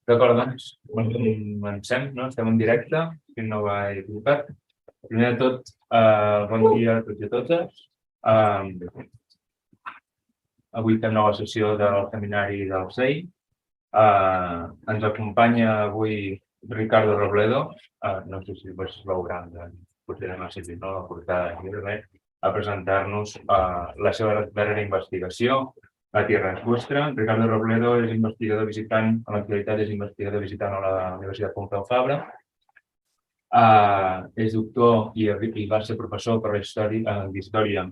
D'acord, doncs, comencem, no? Estem en directe, si no va equivocat. Primer de tot, bon dia a tots i a totes. Avui fem nova sessió del seminari del CEI. Ens acompanya avui Ricardo Robledo, no sé si es veurà, potser demà si no, la portada lliurement, a presentar-nos la seva darrera investigació, La Tierra es Vuestra. Ricardo Robledo és investigador visitant, en l'actualitat és investigador visitant a la Universitat Pompeu Fabra. És doctor i va ser professor d'Història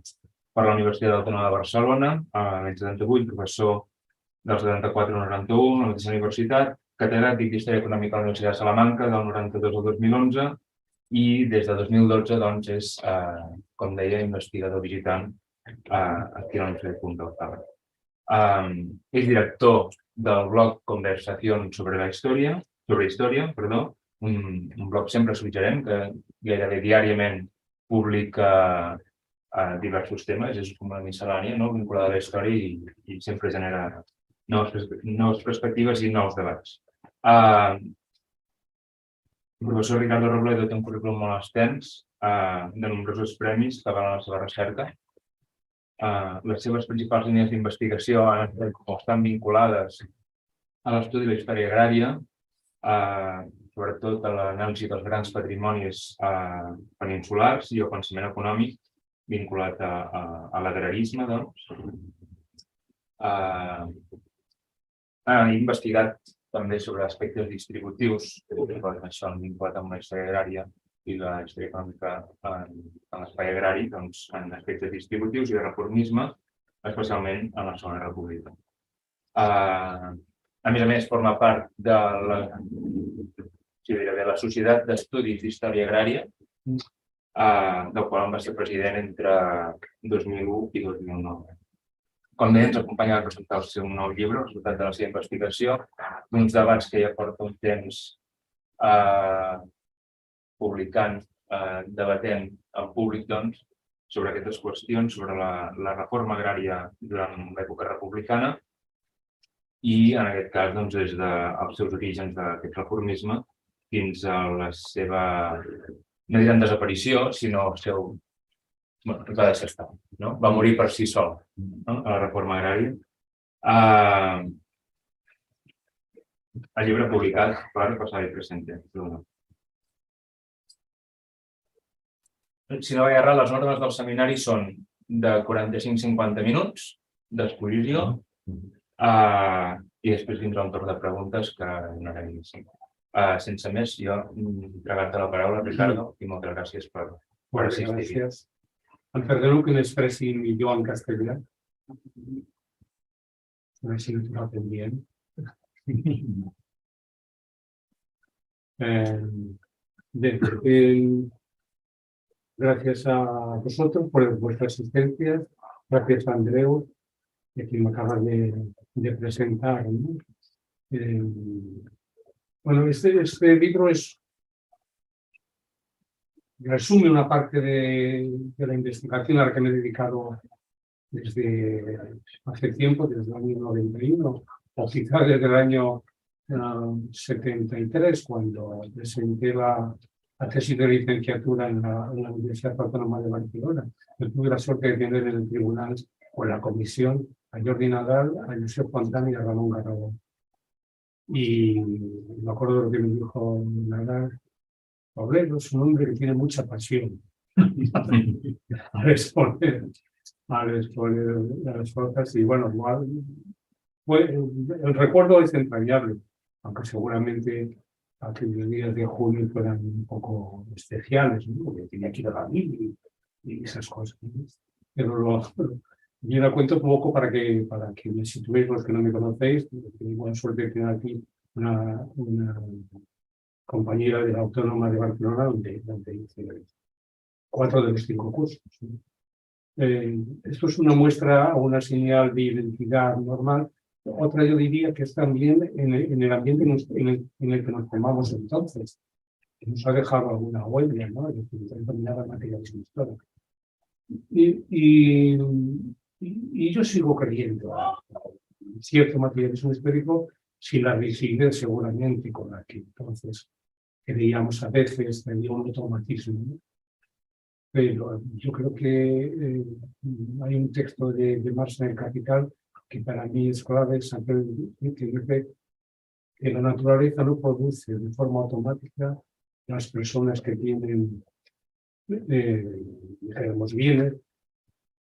per la Universitat Autònoma de Barcelona, l'any 78, professor del 74 al 91, a la mateixa universitat, catedràtic d'Història Econòmica a la Universitat de Salamanca del 92 al 2011 i des de 2012 doncs, és, com deia, investigador visitant aquí a la Universitat Pompeu Fabra. És director del blog Conversación sobre Història, un blog sempre suggerent que gairebé diàriament publica diversos temes, és com una miscel·lània vinculada a la història i sempre genera noves perspectives i nous debats. El professor Ricardo Robledo té un currículum molt extens de nombrosos premis que valen la seva recerca. Les seves principals línies d'investigació estan vinculades a l'estudi de la història agrària, sobretot a l'anàlisi dels grans patrimonis peninsulars i el pensament econòmic vinculat a l'agrarisme. Ha investigat també sobre aspectes distributius, això vinculat amb la història agrària i la història econòmica en l'espai agrari, en aspectes distributius i de reformisme, especialment en la Segona República. A més, forma part de la Societat d'Estudis d'Història Agrària, del qual va ser president entre 2001 i 2009. Com deia, ens acompanya a presentar el seu nou llibre, el resultat de la seva investigació, d'uns debats que ja porta un temps publicant, debatent en públic sobre aquestes qüestions, sobre la reforma agrària durant l'època republicana i, en aquest cas, des dels seus orígens d'aquest reformisme fins a la seva, no diran desaparició, sinó el seu... va deixar estar, va morir per si sol a la reforma agrària. El llibre publicat per Passar-hi Presente. Si no vaig errar, les normes del seminari són de 45-50 minuts d'exposició i després vindrà un torn de preguntes que donarem inici. Sense més, jo entregar-te la paraula, Ricardo, i moltes gràcies per assistir. Gràcies. Em perdono que l'expressi millor en castellà. Una asignatura pendent. Gracias a vosotros por vuestra asistencia. Gracias a Andreu, a quien me acaba de presentar. Bueno, este libro resume una parte de la investigación a la que me he dedicado desde hace tiempo, desde el año 91, o quizá desde el año 73, cuando presenté la tesis de licenciatura en la Universidad Autónoma de Barcelona. Yo tuve la suerte de tener en el tribunal o en la comisión a Jordi Nadal, a Josep Fontana y a Ramón Garrabó. Y me acuerdo de lo que me dijo Nadal: Robledo es un hombre que tiene mucha pasión al exponer las cosas. Y bueno, el recuerdo es entrañable, aunque seguramente aquellos días de junio fueran un poco especiales, porque tenía que ir a la mili y esas cosas. Pero yo la cuento un poco para que me situéis los que no me conocéis. Tengo buena suerte de tener aquí una compañera de la Autónoma de Barcelona, donde hice 4 de los 5 cursos. Esto es una muestra o una señal de identidad normal. Otra yo diría que es también en el ambiente en el que nos formamos entonces, que nos ha dejado alguna huella, ¿no? Es decir, determinada materialismo histórico. Y yo sigo creyendo en cierto materialismo histórico, sin la rigidez seguramente con la que entonces creíamos a veces, tenía un automatismo, ¿no? Pero yo creo que hay un texto de Marx en el Capital que para mí es clave, que dice que la naturaleza no produce de forma automática las personas que tienen, digamos, bienes,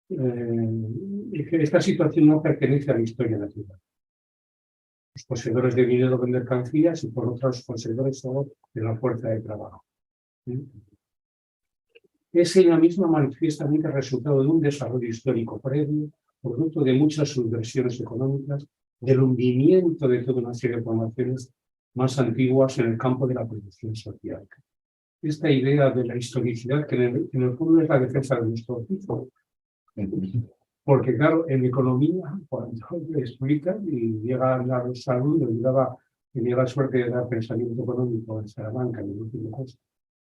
y que esta situación no pertenece a la historia natural. Los poseedores de dinero de mercancías y por otros poseedores solo de la fuerza de trabajo. Es ella misma manifiestamente el resultado de un desarrollo histórico previo, producto de muchas subversiones económicas, del hundimiento de toda una serie de formaciones más antiguas en el campo de la producción social. Esta idea de la historicidad, que en el fondo es la defensa de nuestro oficio. Porque, claro, en economía, cuando le explican y llega a la salud, tenía la suerte de dar pensamiento económico en Salamanca en el último curso,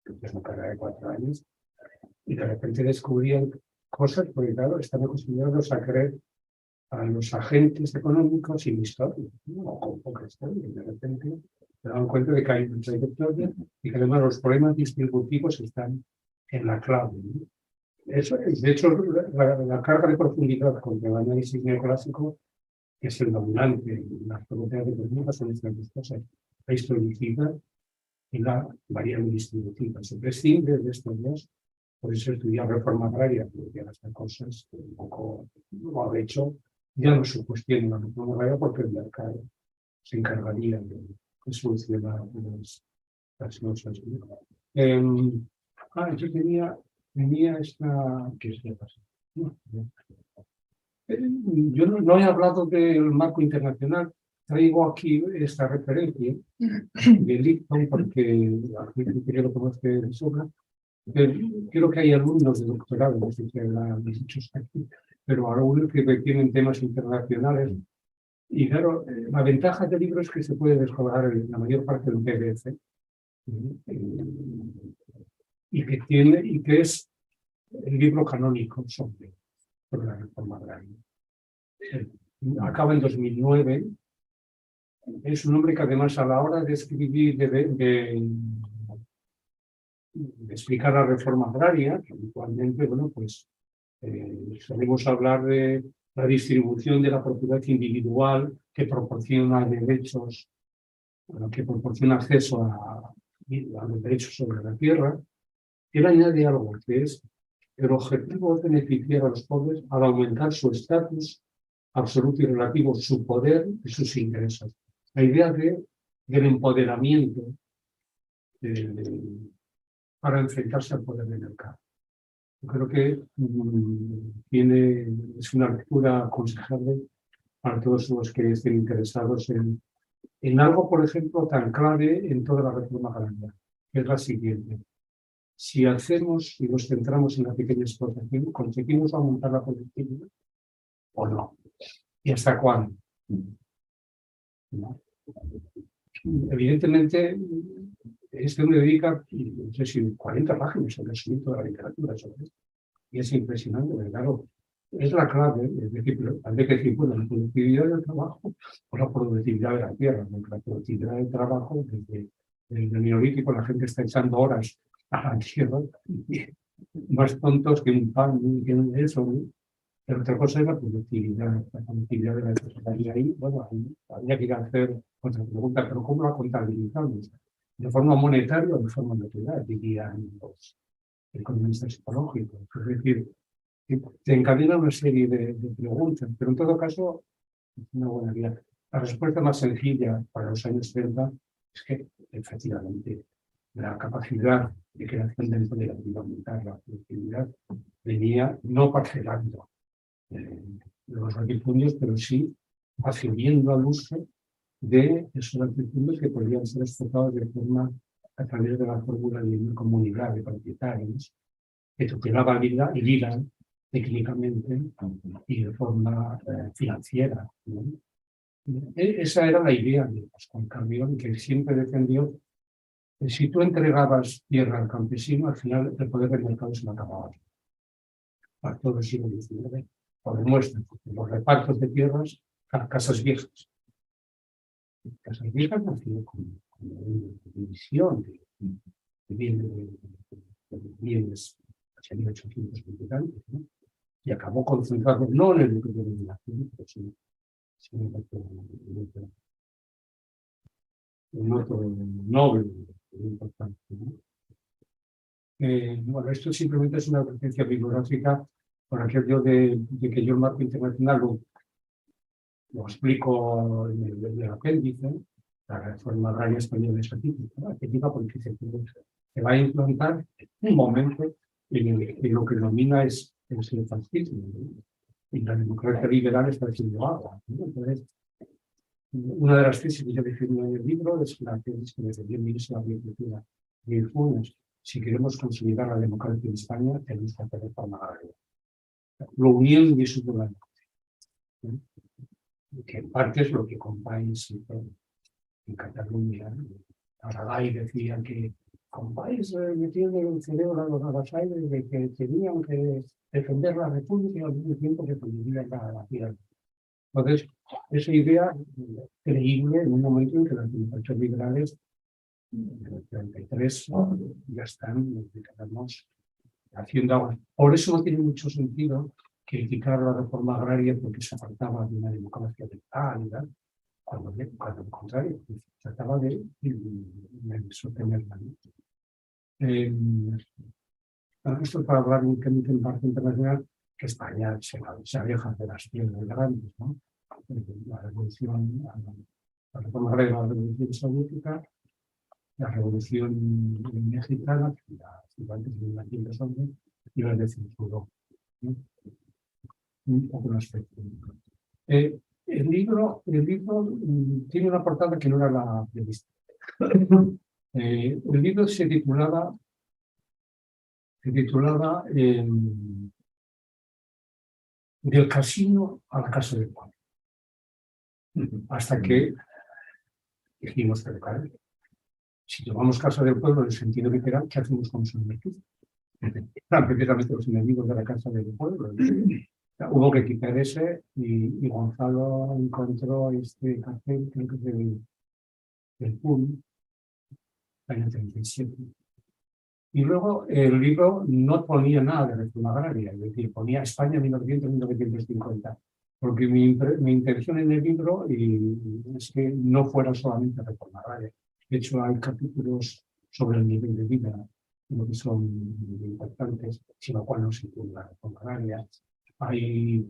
que es una carrera de 4 años, y de repente descubrían cosas, porque, claro, están acostumbrados a creer a los agentes económicos sin historia, ¿no? O con poca historia, y de repente se dan cuenta de que hay mucha trayectoria y que además los problemas distributivos están en la clave, ¿no? Eso es, de hecho, la carga de profundidad contra el análisis neoclásico, que es el dominante en las propiedades económicas, son estas dos cosas: la historicidad y la variable distributiva. Se prescinde de estos dos, por eso estudiar reforma agraria, porque estas cosas un poco, no, de hecho, ya no se cuestiona la reforma agraria porque el mercado se encargaría de solucionar las cosas, ¿no? Yo tenía esta... ¿Qué es lo que pasa? Yo no he hablado del marco internacional, traigo aquí esta referencia de Lipton, porque aquí que lo conozco de sobra. Creo que hay alumnos de doctorado, no sé si habrá muchos aquí, pero algunos que tienen temas internacionales. Y claro, la ventaja del libro es que se puede descolgar la mayor parte del PDF, y que es el libro canónico sobre la reforma agraria. Acaba en 2009. Es un hombre que además a la hora de escribir, de explicar la reforma agraria, que habitualmente, bueno, pues solemos hablar de la distribución de la propiedad individual que proporciona derechos, que proporciona acceso a los derechos sobre la tierra. Él añade algo que es: el objetivo es beneficiar a los pobres al aumentar su estatus absoluto y relativo, su poder y sus ingresos. La idea del empoderamiento para enfrentarse al poder del mercado. Yo creo que es una lectura aconsejable para todos los que estén interesados en algo, por ejemplo, tan clave en toda la reforma agraria, que es la siguiente: si hacemos y nos centramos en la pequeña explotación, ¿conseguimos aumentar la productividad o no? ¿Y hasta cuándo? ¿No? Evidentemente, este me dedica, no sé si 40 páginas al resumen de la literatura sobre esto. Y es impresionante, porque claro, es la clave, es decir, hay que decir, bueno, la productividad del trabajo o la productividad de la tierra, porque la productividad del trabajo, desde el neolítico, la gente está echando horas a la tierra, más tontos que un pan, que eso, ¿no? Pero otra cosa es la productividad de la tierra. Y ahí, bueno, habría que ir a hacer otra pregunta, pero ¿cómo la contabilizamos? ¿De forma monetaria o de forma natural?, dirían los economistas psicológicos. Es decir, te encadena una serie de preguntas, pero en todo caso es una buena guía. La respuesta más sencilla para los años 30 es que, efectivamente, la capacidad de creación dentro de la vida, aumentar la productividad, venía no parcelando los latifundios, pero sí accediendo al uso de esos latifundios que podrían ser explotados de forma a través de la fórmula de una comunidad de propietarios que tutelaba vida y vida técnicamente y de forma financiera, ¿no? Esa era la idea de Pascual Carrión, que siempre defendió que si tú entregabas tierra al campesino, al final el poder del mercado se lo acababa. Para todo el siglo XIX, lo demuestra, porque los repartos de tierras a casas viejas. Casas Viejas nació como una división de bienes hacia 1820, ¿no? Y acabó concentrado no en el núcleo de dominación, pero sí en otro noble importante, ¿no? Bueno, esto simplemente es una referencia bibliográfica por aquello de que yo el marco internacional lo explico en el apéndice. La reforma agraria española es atípica porque se va a implantar un momento en el que lo que domina es el fascismo, ¿no? Y la democracia liberal está haciendo agua, ¿no? Entonces, una de las tesis que yo defino en el libro es la tesis que desde el ministro de Agricultura de Funes: si queremos consolidar la democracia en España, tenemos que hacer reforma agraria. Lo unión y eso de que en parte es lo que Companys hizo en Cataluña. Aragay decía que Companys metiendo en el cerebro a los aragaires de que tenían que defender la república y al mismo tiempo que defenderían la tierra. Entonces, esa idea creíble en un momento en que las democracias liberales en el 33 ya están, digamos, haciendo agua. Por eso no tiene mucho sentido criticar la reforma agraria porque se apartaba de una democracia liberal, cuando al contrario, se trataba de sostenerla, ¿no? Esto para hablar únicamente en parte internacional, que España se aleja de las tierras grandes, ¿no? La revolución, la reforma agraria, la revolución soviética, la revolución mexicana, que antes de 1911, y la descensuró, ¿no? Un poco un aspecto. El libro tiene una portada que no era la prevista. El libro se titulaba Del casino a la casa del pueblo. Hasta que dijimos que si tomamos casa del pueblo en el sentido literal, ¿qué hacemos con los enemigos? Eran precisamente los enemigos de la casa del pueblo. Hubo que quitar ese y Gonzalo encontró este cartel, creo que es del PUN, año 37. Y luego el libro no ponía nada de reforma agraria, es decir, ponía España 1900-1950, porque mi intención en el libro es que no fuera solamente reforma agraria. De hecho, hay capítulos sobre el nivel de vida, que son importantes, sin lo cual no se incluye la reforma agraria. Hay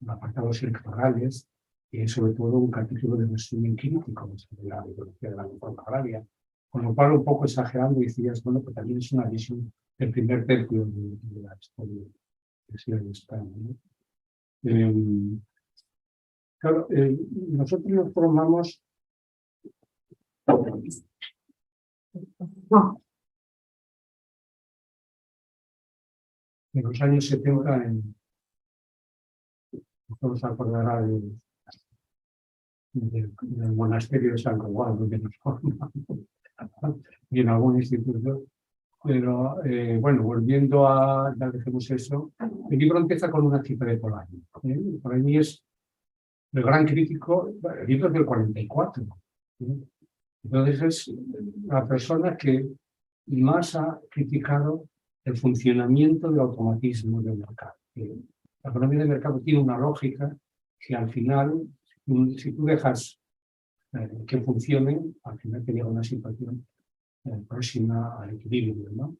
apartados electorales y sobre todo un capítulo de resumen crítico sobre la ideología de la reforma agraria. Con lo cual, un poco exagerando, decías, bueno, que también es una visión del primer tercio de la historia de España, ¿no? Claro, nosotros nos formamos en los años 70, todos se acordará del monasterio de San Juan, donde nos formamos, y en algún instituto. Pero bueno, volviendo a, ya dejemos eso, el libro empieza con una cita de Polanyi. Polanyi es el gran crítico, el libro es del 44. Entonces es la persona que más ha criticado el funcionamiento del automatismo del mercado. La economía del mercado tiene una lógica que al final, si tú dejas que funcione, al final te llega una situación próxima al equilibrio, ¿no?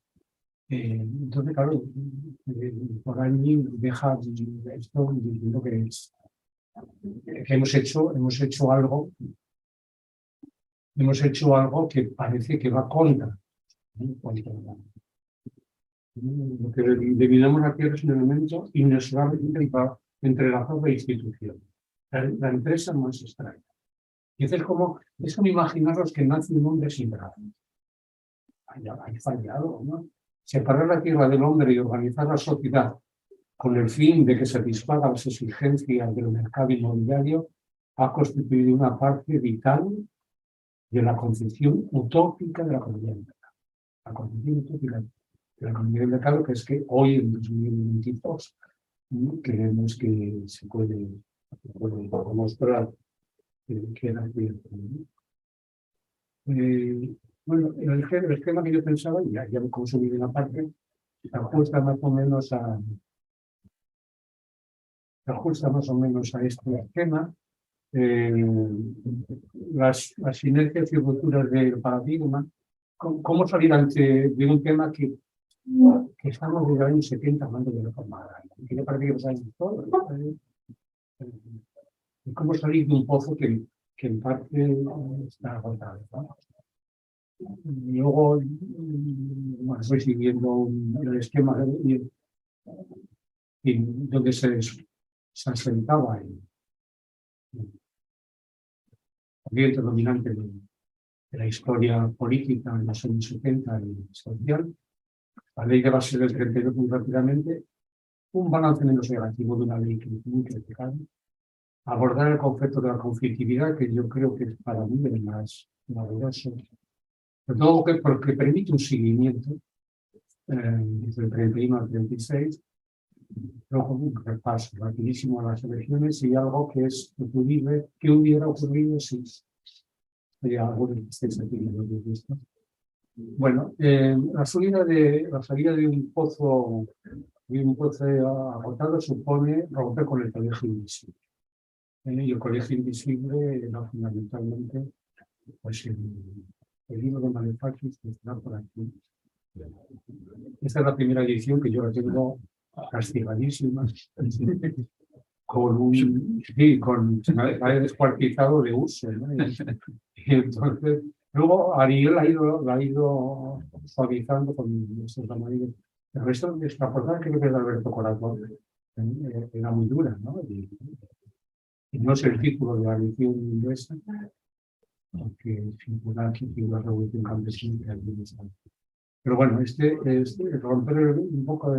Entonces, claro, por ahí deja esto diciendo que hemos hecho algo que parece que va contra, ¿no? Lo que denominamos aquí es un elemento inexorablemente entrelazado de institución. La empresa más extraña. Y es como imaginaros que nace un hombre sin brazos. Hay fallado, ¿no? Separar la tierra del hombre y organizar la sociedad con el fin de que satisfaga las exigencias del mercado inmobiliario ha constituido una parte vital de la concepción utópica de la economía del mercado. La concepción utópica de la economía del mercado, que es que hoy, en 2022, creemos que se puede mostrar que era abierto, ¿no? Bueno, el esquema que yo pensaba, y ya me consumí de una parte, se ajusta más o menos a este esquema. Las sinergias y rupturas del paradigma, cómo salir de un tema que estamos desde los años 70 hablando de reforma agraria, que ya parece que pasáis todo, y cómo salir de un pozo que en parte está agotado, ¿no? Y luego bueno, voy siguiendo el esquema donde se asentaba el ambiente dominante de la historia política en los años 70 y social. La ley de base del 32 muy rápidamente, un balance menos negativo de una ley que es muy criticada, abordar el concepto de la conflictividad, que yo creo que es para mí el más novedoso, sobre todo porque permite un seguimiento desde el 31 al 36, luego un repaso rapidísimo a las elecciones y algo que es ocurrible, que hubiera ocurrido si sería algo que estéis aquí en los visto. Bueno, la salida de un pozo agotado supone romper con el colegio invisible. Y el colegio invisible era fundamentalmente pues, el libro de Malefakis que está por aquí. Esta es la primera edición que yo la tengo castigadísima, se me ha descuartizado de uso, ¿no? Y entonces, luego Ariel la ha ido suavizando con estos amarillos. El resto de esta portada creo que es de Alberto Corazón, era muy dura, ¿no? Y no es el título de la edición inglesa, porque figura la revolución campesina que alguien está. Pero bueno, romper un poco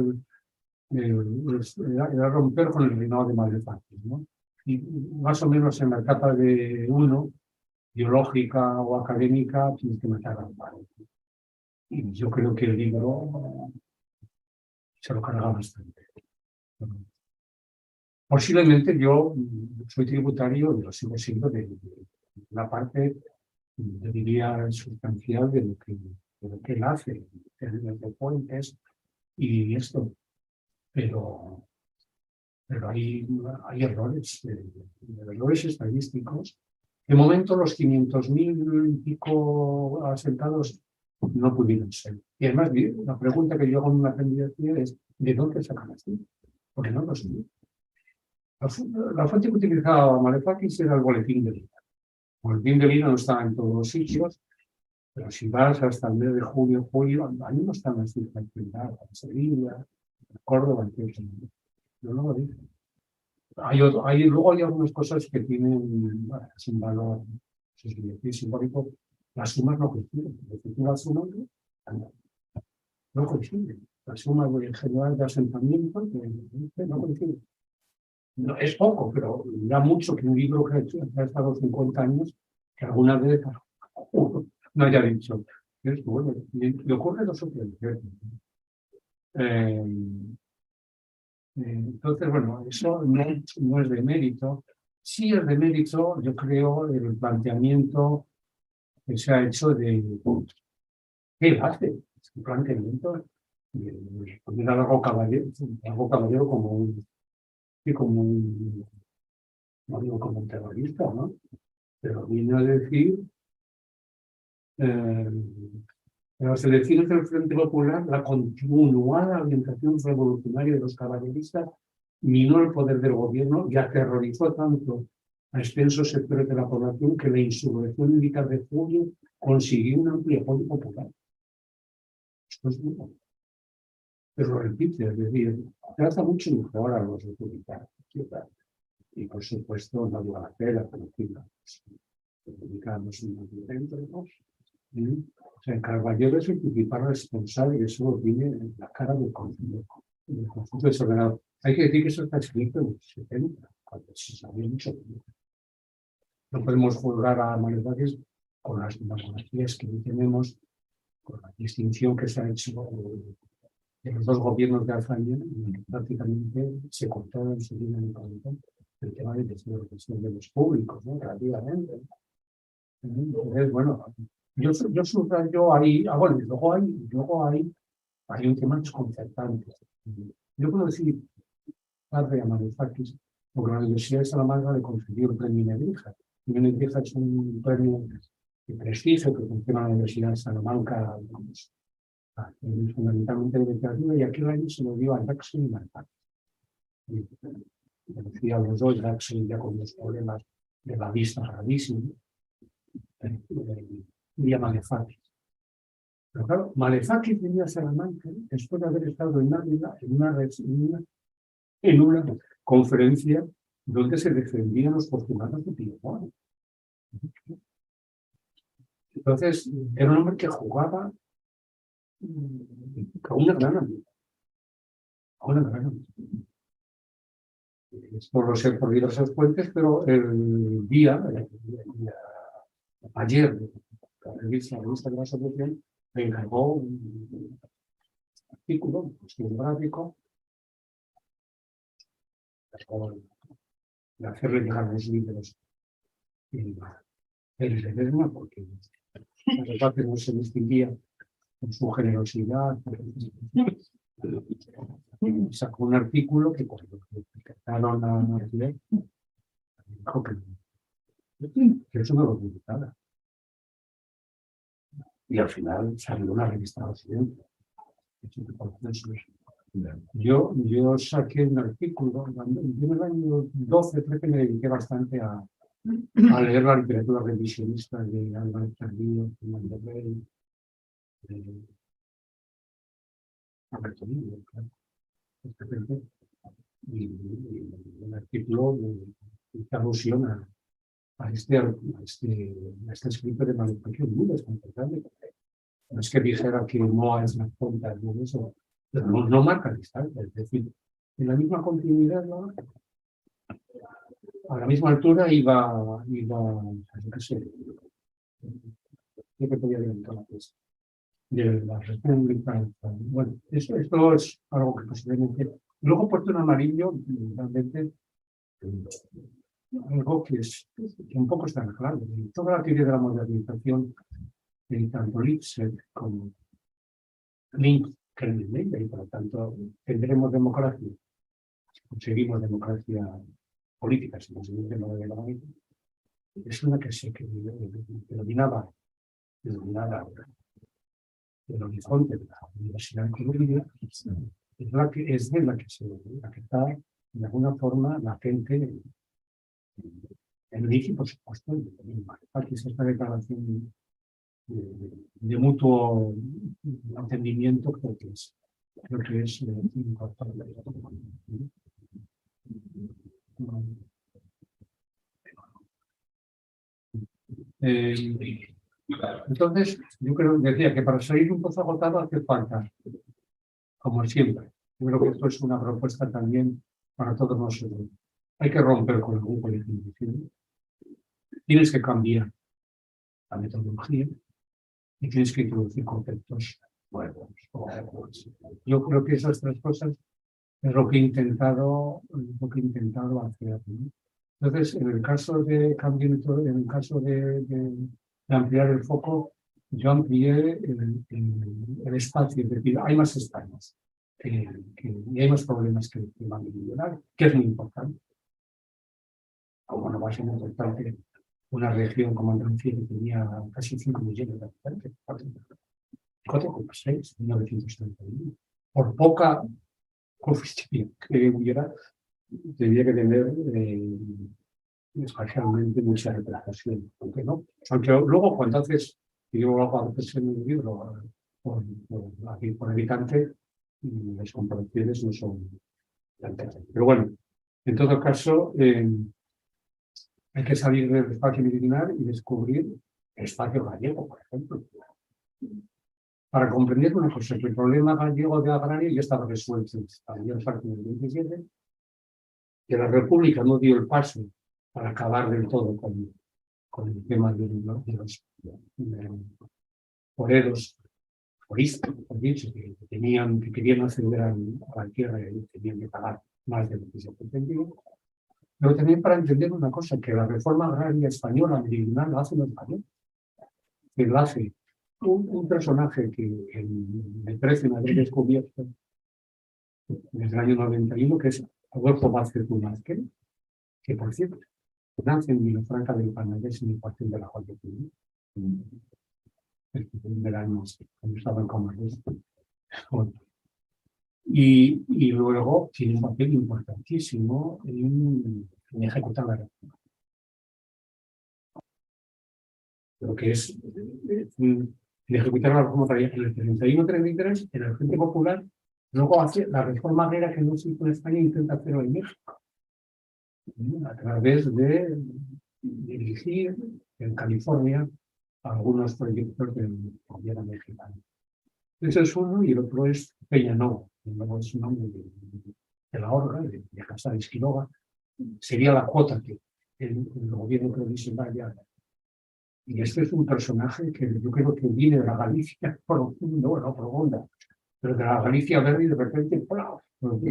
era romper con el reinado de Malefakis, ¿no? Y más o menos en la etapa de uno, biológica o académica, tienes que matar al padre. Y yo creo que el libro se lo carga bastante. Posiblemente yo soy tributario, lo sigo siendo, de la parte, yo diría, sustancial de lo que él hace, de puentes y esto. Pero hay errores, errores estadísticos. De momento, los 500.000 y pico asentados no pudieron ser. Y además, la pregunta que yo hago en una candidatura es: ¿de dónde sacan así? Porque no lo sé. La fuente que utilizaba Malefakis era el boletín de Lina. El boletín de Lina no estaba en todos los sitios, pero si vas hasta el mes de junio, julio, ahí no están las cifras en Sevilla, en Córdoba, etc. Yo no lo digo. Luego hay algunas cosas que tienen sin valor simbólico. Las sumas no coinciden. Las sumas no coinciden. La suma en general de asentamiento no coincide. No, es poco, pero ya mucho que un libro que ha estado 50 años, que alguna vez no haya dicho. Bueno, le ocurre dos o tres veces. Entonces, bueno, eso no es de mérito. Sí es de mérito, yo creo, el planteamiento que se ha hecho de qué él hace. Es un planteamiento de poner a Largo Caballero no digo como un terrorista, ¿no? Pero viene a decir en las elecciones del Frente Popular, la continuada orientación revolucionaria de los caballeristas minó el poder del gobierno y aterrorizó tanto a extensos sectores de la población que la insurrección militar de julio consiguió un amplio apoyo popular. Esto es duro. Pero lo repite, es decir, trata mucho mejor a los republicanos. Y por supuesto, no digo la pena, pero los republicanos son muy dentro, ¿no? O sea, Caballero es el principal responsable que eso tiene en la cara del conjunto desordenado. Hay que decir que eso está escrito en los 70, cuando se sabía mucho. No podemos juzgar a Malefakis con las monarquías que tenemos, con la distinción que se ha hecho de los dos gobiernos de Azaña, y prácticamente se cortaron su línea de conducta. el tema de los públicos, ¿no? Relativamente. Entonces, bueno, yo subrayo ahí, bueno, luego hay un tema desconcertante. Yo conocí padre a Malefakis porque la Universidad de Salamanca le concedió el premio Nebrija. El Nebrija es un premio de prestigio que funciona en la Universidad de Salamanca, digamos, fundamentalmente de literatura, y aquel año se lo dio a Jackson y Malefakis. Conocía a los dos, Jackson ya con los problemas de la vista gravísimos, y a Malefakis. Pero claro, Malefakis venía a Salamanca después de haber estado en una conferencia donde se defendían los postulados de Pío XI. Entonces, era un hombre que jugaba a una gran ambición. Esto lo sé por diversas fuentes, pero ayer, la revista de la asociación me encargó un artículo gráfico de hacerle llegar los libros el Ledesma, porque la parte no se distinguía con su generosidad. Sacó un artículo que cuando le etiquetaron a Martínez dijo que eso no lo publicaba. Y al final salió una revista occidental. Yo saqué un artículo, yo en el año 12-13 me dediqué bastante a leer la literatura revisionista de Álvarez Tardío, Fernando Rey, Alberto Niño, claro. Y el artículo hizo alusión a este escrito de Manufactura Nubes, no es que dijera que Moa es la tonta, no eso, pero no marca distancia, es decir, en la misma continuidad, ¿no? A la misma altura iba, yo qué sé, ¿qué podía adelantar la cosa? De la República. Bueno, esto es algo que posiblemente. Luego Puerto en Amarillo, realmente, algo que un poco está claro. Toda la teoría de la modernización, tanto Lipset como Link, y por lo tanto tendremos democracia, conseguimos democracia política, si no se dice lo de la política, es una que dominaba el horizonte de la Universidad de Columbia, es de la que está de alguna forma la gente en origen, por supuesto, aquí es esta declaración de mutuo entendimiento, creo que es importante. Entonces, yo decía que para salir un poco agotado hace falta, como siempre, yo creo que esto es una propuesta también para todos nosotros. Hay que romper con el grupo de definición. Tienes que cambiar la metodología y tienes que introducir conceptos nuevos. Yo creo que esas tres cosas es lo que he intentado hacer, ¿no? Entonces, en el caso de cambio, en el caso de ampliar el foco, yo amplié el espacio, es decir, hay más Españas y hay más problemas que el tema meridional, que es muy importante. Como no va a ser importante una región como Andalucía que tenía casi 5 millones de habitantes, 4,6 en 1931. Por poca coeficiente que hubiera, tendría que tener espacialmente mucha representación. Aunque luego, cuando haces, y yo lo hago a veces en el libro, por habitante, las comparaciones no son tantas. Pero bueno, en todo caso, hay que salir del espacio meridional y descubrir el espacio gallego, por ejemplo. Para comprender una cosa, que el problema gallego de agrario ya estaba resuelto en la mayor parte del 27, que la República no dio el paso para acabar del todo con el tema de los foreros, foristas, que querían acceder a la tierra y tenían que pagar más de lo que se pretendía. pero también para entender una cosa, que la reforma agraria española meridional la hace los españoles, que la hace un personaje que me parece una haber descubierto desde el año 91, que es Adolfo Vázquez Munárquez, que por cierto, nace en Vilafranca del Penedès en el cuartel de la Guardia del año cuando estaba en Comarrués. Y luego tiene un papel importantísimo en ejecutar la reforma. Lo que es en ejecutar la reforma agraria en el 31-33, en el Frente Popular, luego hace la reforma agraria que no se hizo en España e intenta hacerlo en México, a través de dirigir en California algunos proyectos del gobierno mexicano. Ese es uno, y el otro es Peña Novo. Luego es un nombre de la Orga, de Casares Quiroga. Sería la cuota que el gobierno provisional ya. Y este es un personaje que yo creo que viene de la Galicia profunda, pero de la Galicia verde, y de repente lo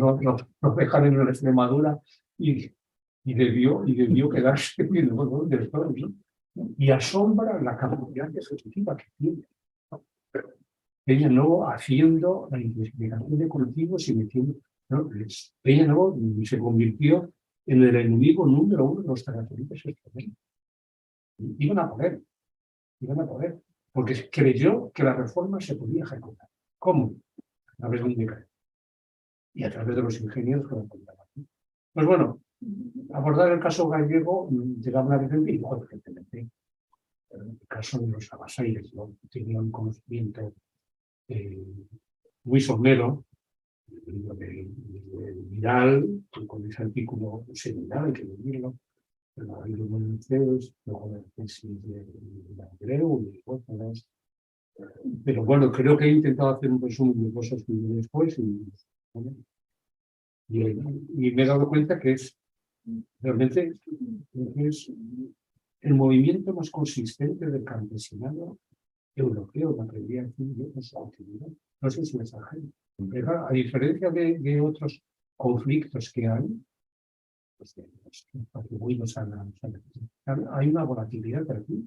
dejan en la Extremadura y debió quedarse donde estoy, ¿no? Y asombra la capacidad ejecutiva que tiene. Peña Novo haciendo la intensificación de cultivos y metiendo, ¿no? Peña Novo se convirtió en el enemigo número uno de los terratenientes españoles. Iban a poder, porque creyó que la reforma se podía ejecutar. ¿Cómo? A través de un decreto y a través de los ingenieros que lo contaban. Pues bueno, abordar el caso gallego llegaba una vez y luego, evidentemente, el caso de los abasaires, ¿no? Tenía un conocimiento muy somero de Vidal, con ese artículo seminal, hay que decirlo, luego de Monumentos, luego la tesis de Andreu y otros. Pero bueno, creo que he intentado hacer un resumen de cosas que vienen después y me he dado cuenta que es realmente es el movimiento más consistente del campesinado europeo, me atrevería a decir yo, en su actividad. No sé si es ajeno. A diferencia de otros conflictos que hay, pues, atribuidos hay una volatilidad aquí.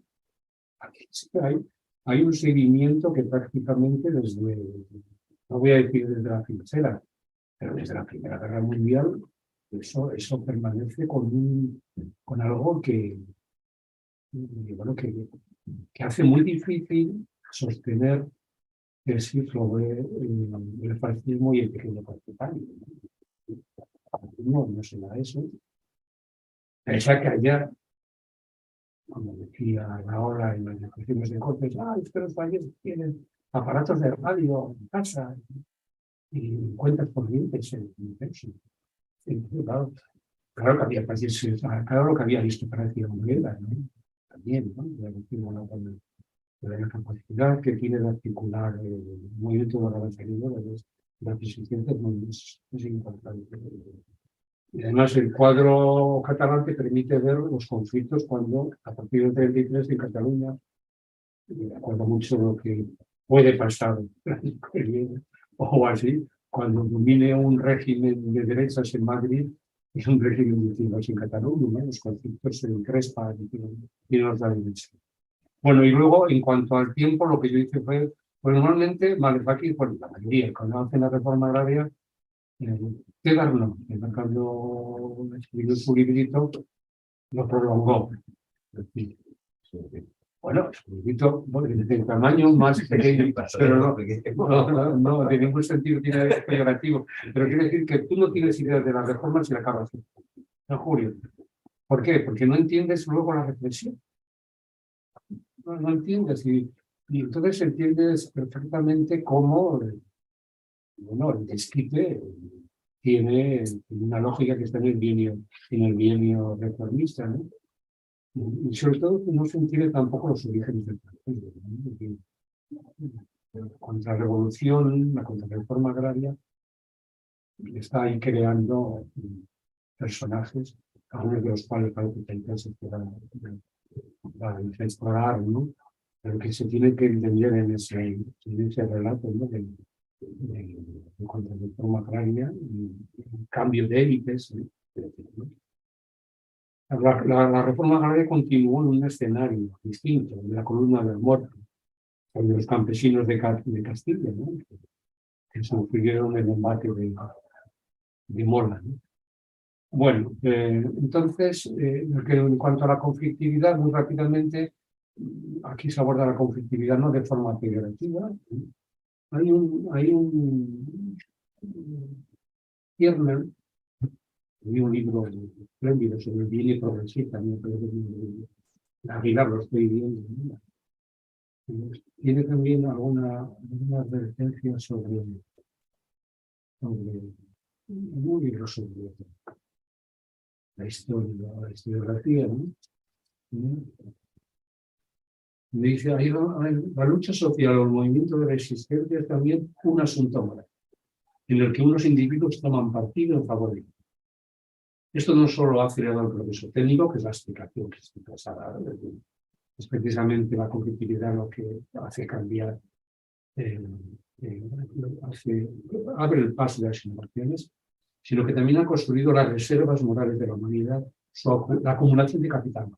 Aquí sí que hay un seguimiento que prácticamente desde, no voy a decir desde la trinchera, pero desde la Primera Guerra Mundial, eso permanece con algo bueno, que hace muy difícil sostener el ciclo del fascismo y el pequeño partidario. No se da eso. Pensar que ayer, como decía ahora en las discusiones de Cortes, es que los países tienen aparatos de radio en casa y cuentas corrientes en eso. Claro que había países, claro lo que había visto para decir Moneda, ¿no? También, ¿no? La capacidad que tiene de articular el movimiento de la las resistencias es importante. Y además el cuadro catalán te permite ver los conflictos cuando, a partir del 33 en Cataluña, me acuerdo mucho lo que puede pasar o así, cuando domine un régimen de derechas en Madrid y un régimen de izquierdas en Cataluña, ¿no? Los conflictos se encrespan y nos da dimensión. Bueno, y luego, en cuanto al tiempo, lo que yo hice fue, pues normalmente, Malefaki, pues la mayoría, cuando hacen la reforma agraria, Tegar cuando escribió su librito, lo prolongó. Bueno, es un librito de tamaño más pequeño, pero no, de ningún sentido tiene peyorativo. Pero quiere decir que tú no tienes idea de las reformas y la acabas en julio. ¿Por qué? Porque no entiendes luego la reflexión. No entiendes y entonces entiendes perfectamente cómo el desquite tiene una lógica que está en el bienio reformista, ¿no? Y sobre todo no se entiende tampoco los orígenes del partido, ¿no? La contrarrevolución, la contrarreforma agraria está ahí creando personajes, algunos de los cuales parece que para explorar, ¿no? Pero que se tiene que entender en ese relato, ¿no? de contrarreforma agraria y cambio de élites, ¿no? La reforma agraria continuó en un escenario distinto, de la columna del muerto, de los campesinos de Castilla, ¿no? Que sufrieron el embate de Mola, ¿no? Bueno, entonces, en cuanto a la conflictividad, muy rápidamente, aquí se aborda la conflictividad no de forma peyorativa. Hay un Kiernan, hay un libro espléndido sobre el bien y progresista, también creo que Aguilar lo estoy viendo, ¿no? Tiene también alguna advertencia sobre un libro sobre la historia, la historiografía, ¿no? Me dice, la lucha social o el movimiento de resistencia es también un asunto moral, en el que unos individuos toman partido en favor de ellos. Esto no solo ha acelerado el proceso técnico, que es la explicación que estoy pasada, es precisamente la conflictividad lo que hace cambiar, abre el paso de las innovaciones, sino que también ha construido las reservas morales de la humanidad, la acumulación de capital.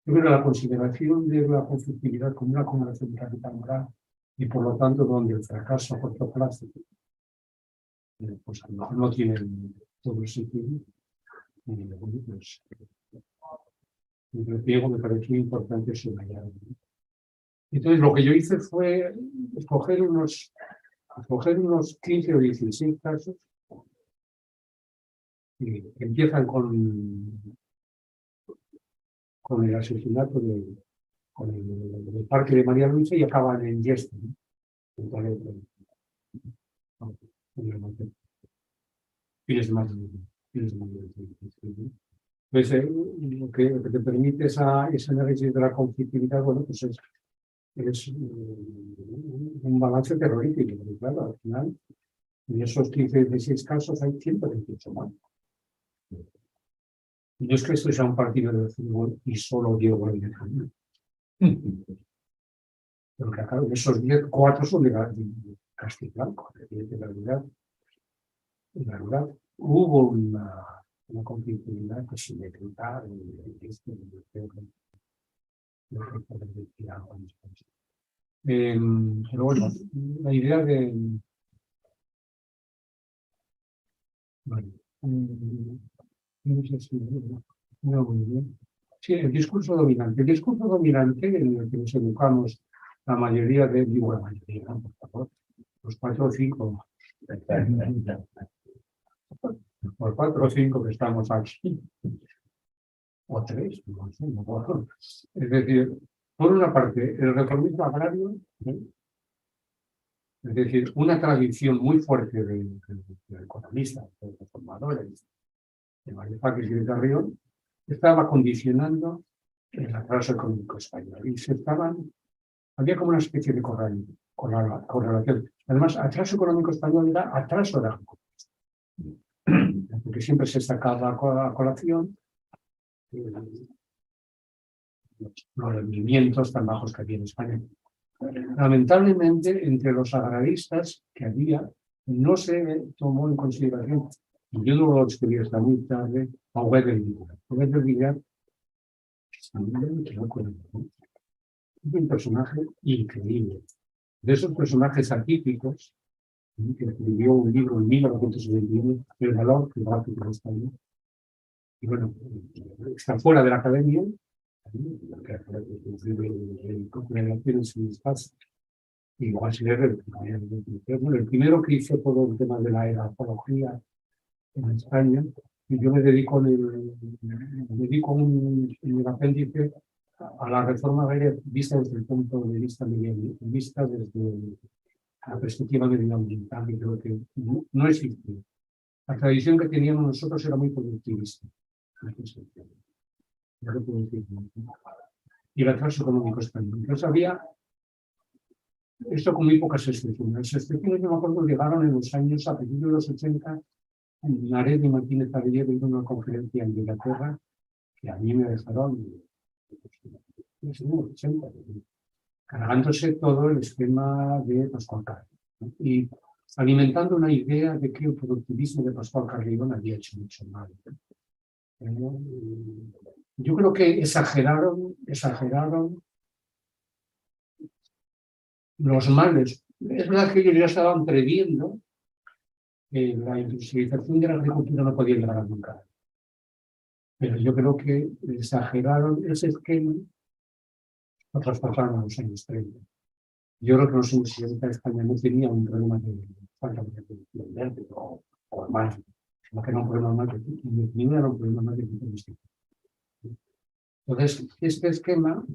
Yo creo que la consideración de la conflictividad como una acumulación de capital moral y por lo tanto donde el fracaso a corto plazo pues a lo mejor no tiene todo el sentido, pues me pareció importante subrayar. Entonces lo que yo hice fue escoger unos 15 o 16 casos que empiezan con el asesinato del parque de María Luisa y acaban en Yeste, ¿no? Fines de mayo. Pues, lo que te permite ese análisis de la conflictividad, bueno, pues es un balance terrorífico, porque claro, al final, en esos 15 16 casos hay 128 más. Y no es que esto sea un partido de fútbol y solo Diego el de Jaime. Pero que claro, de esos 10, 4 son de Castilla y Blanco. En realidad hubo una conflictividad que se le gritaba pero bueno, la idea de... Bueno, no sé si... No, muy bien. Sí, el discurso dominante. El discurso dominante en el que nos educamos la mayoría digo la mayoría, ¿no? Por favor, los 4 o 5, los 4 o 5 que estamos aquí, o 3, no sé, no. Es decir, por una parte, el reformismo agrario, ¿eh? Es decir, una tradición muy fuerte de economistas, de reformadores, de María Paz y de Carrión, estaba condicionando el atraso económico español. Y había como una especie de correlación. Además, atraso económico español era atraso de la conquista, porque siempre se sacaba a colación los rendimientos tan bajos que había en España. Lamentablemente, entre los agraristas que había, no se tomó en consideración, y yo no lo escribí hasta muy tarde, a Huguet del Villar. Huguet del Villar es un personaje increíble. De esos personajes atípicos, que escribió un libro en 1921, El valor geográfico de España. Y bueno, está fuera de la academia, igual se el primero que hizo todo el tema de la edafología en España, y yo me dedico en el apéndice a la reforma agraria vista desde el punto de vista medioambiental, vista desde la perspectiva medioambiental, y creo que no existe. La tradición que teníamos nosotros era muy productivista. Y el atraso económico español. Entonces había esto con muy pocas excepciones. Las excepciones, yo me acuerdo, llegaron en los años, a principios de los 80, en Nared y Martínez Abellero en una conferencia en Inglaterra, que a mí me dejaron en los 80, cargándose todo el esquema de Pascual Carrión, ¿no? Y alimentando una idea de que el productivismo de Pascual Carrión había hecho mucho mal. yo creo que exageraron los males. Es verdad que ellos ya estaban previendo que la industrialización de la agricultura no podía llegar nunca. Pero yo creo que exageraron ese esquema, lo traspasaron a los años 30. Yo creo que los años 60 España no tenía un problema de falta de producción verde o más, sino que era un problema más de era un problema más de tipo. Entonces, este esquema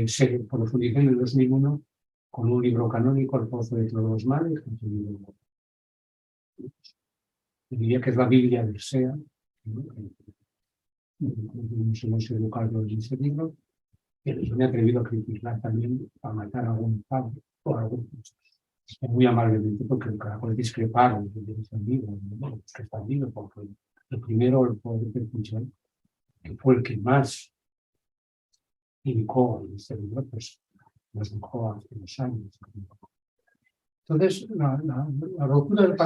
se profundizó en el 2001 con un libro canónico, El Pozo de todos los males, que es un libro, diría que es la Biblia del SEA, ¿no? Nos hemos educado en ese libro, pero yo me he atrevido a criticar también a matar a algún padre o a algún muy amablemente, porque el caracol discreparon de ese libro, ¿no? Que está en libro, porque el primero, el poder de Puigdemont, que fue el que más indicó en este libro, pues nos dejó hace unos años. Entonces, la ruptura del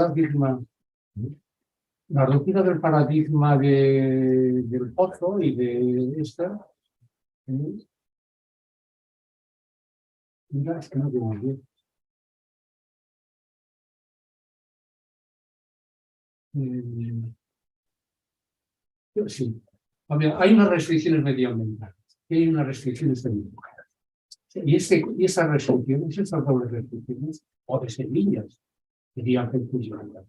paradigma, del pozo y de esta, mira, es que no tengo bien. Sí, hay unas restricciones medioambientales y hay unas restricciones tecnológicas. Y esas restricciones, esas dobles restricciones, o de semillas, querían hacer funcionar.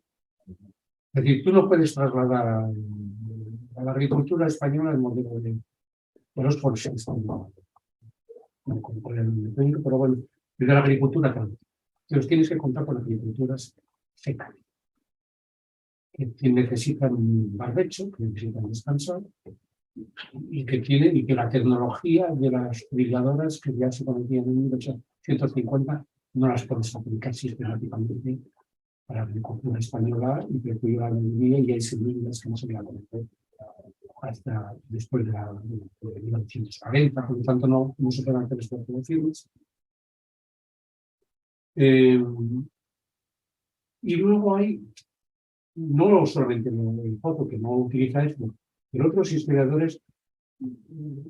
Es decir, tú no puedes trasladar a la agricultura española el modelo de los forestales, pero bueno, de la agricultura también. Entonces tienes que contar con agriculturas secas, que necesitan un barbecho, que necesitan descansar, y que la tecnología de las brigadoras que ya se conocían en 1850 no las puedes aplicar sistemáticamente para la agricultura española y que llevan el día y hay semillas que no se van a conocer hasta después de 1940, por lo tanto no se pueden hacer estas producciones. Y luego hay, no solamente el foto que no utiliza esto, pero otros historiadores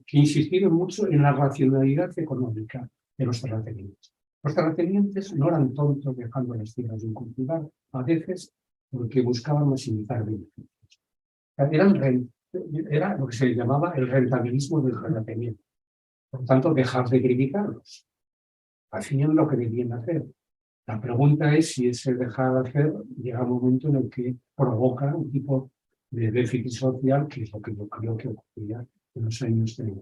que insistieron mucho en la racionalidad económica de los terratenientes. Los terratenientes no eran tontos dejando las tierras sin cultivar, a veces porque buscaban maximizar beneficios. Era lo que se llamaba el rentabilismo del terrateniente. Por tanto, dejar de criticarlos. Hacían lo que debían hacer. La pregunta es si ese dejar de hacer llega un momento en el que provoca un tipo de déficit social, que es lo que yo creo que ocurría en los años 30.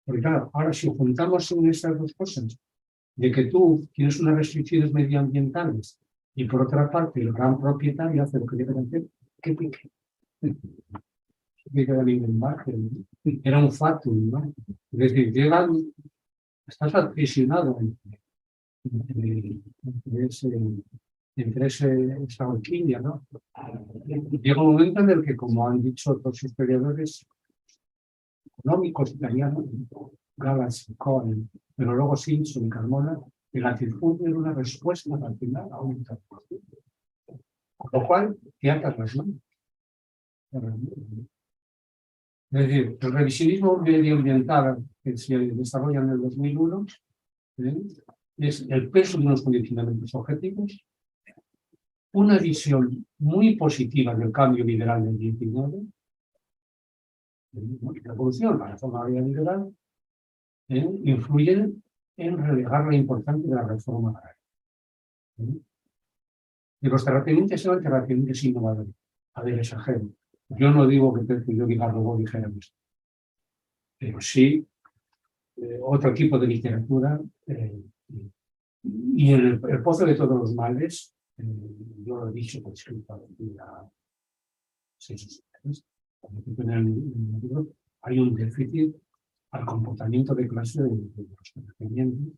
Porque claro, ahora si juntamos en estas dos cosas, de que tú tienes unas restricciones medioambientales y por otra parte el gran propietario hace lo que debe hacer, ¿qué pique? Era un fatum, ¿no? Es decir, estás aprisionado entre esa horquilla, ¿no? Llega un momento en el que, como han dicho otros historiadores económicos italianos, Galas, Cohen, pero luego Simpson y Carmona, el latifundio era una respuesta al final a un transporte. Con lo cual, te atas las manos. Es decir, el revisionismo medioambiental que se desarrolla en el 2001 es el peso de unos condicionamientos objetivos, una visión muy positiva del cambio liberal del 19, la evolución, la reforma liberal, influyen en relegar la importancia de la reforma agraria. Y los terratenientes eran terratenientes innovadores. A ver, exagero. Yo no digo que yo diga luego dijéramos, pero sí otro tipo de literatura. Y el pozo de todos los males, yo lo he dicho por escrito a 6 años, en el libro, hay un déficit al comportamiento de clase de los terratenientes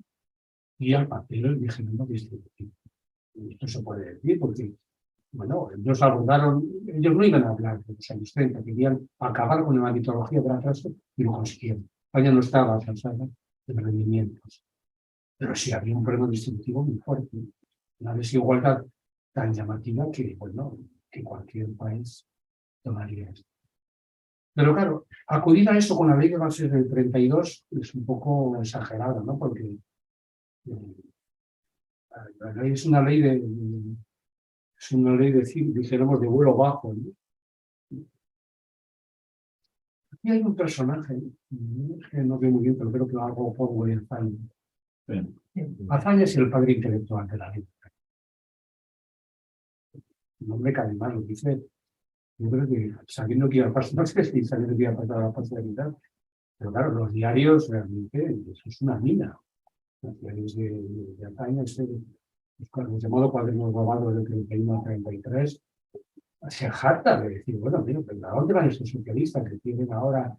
y al papel de género distributivo. Esto se puede decir porque, bueno, ellos no iban a hablar de los años 30, querían acabar con la mitología de la clase y lo consiguieron. España no estaba cansada de rendimientos, pero sí había un problema distributivo muy fuerte, una desigualdad tan llamativa que, bueno, que cualquier país tomaría esto. Pero claro, acudir a eso con la ley de bases del 32 es un poco exagerado, ¿no? Porque la ley es una ley es una ley dijéramos, de vuelo bajo, ¿no? Aquí hay un personaje, que no veo muy bien, pero creo que lo hago pongo en Azaña. Azaña es el padre intelectual de la ley. Un hombre que además lo dice, yo creo que sabiendo que iba a pasar, no sé si sabiendo que iba a pasar a la posteridad, pero claro, los diarios realmente, eso es una mina. Los diarios de Azaña, de modo cuadernos robados de 31 a 33, se jacta de decir, bueno, mira, pero ¿a dónde van estos socialistas que quieren ahora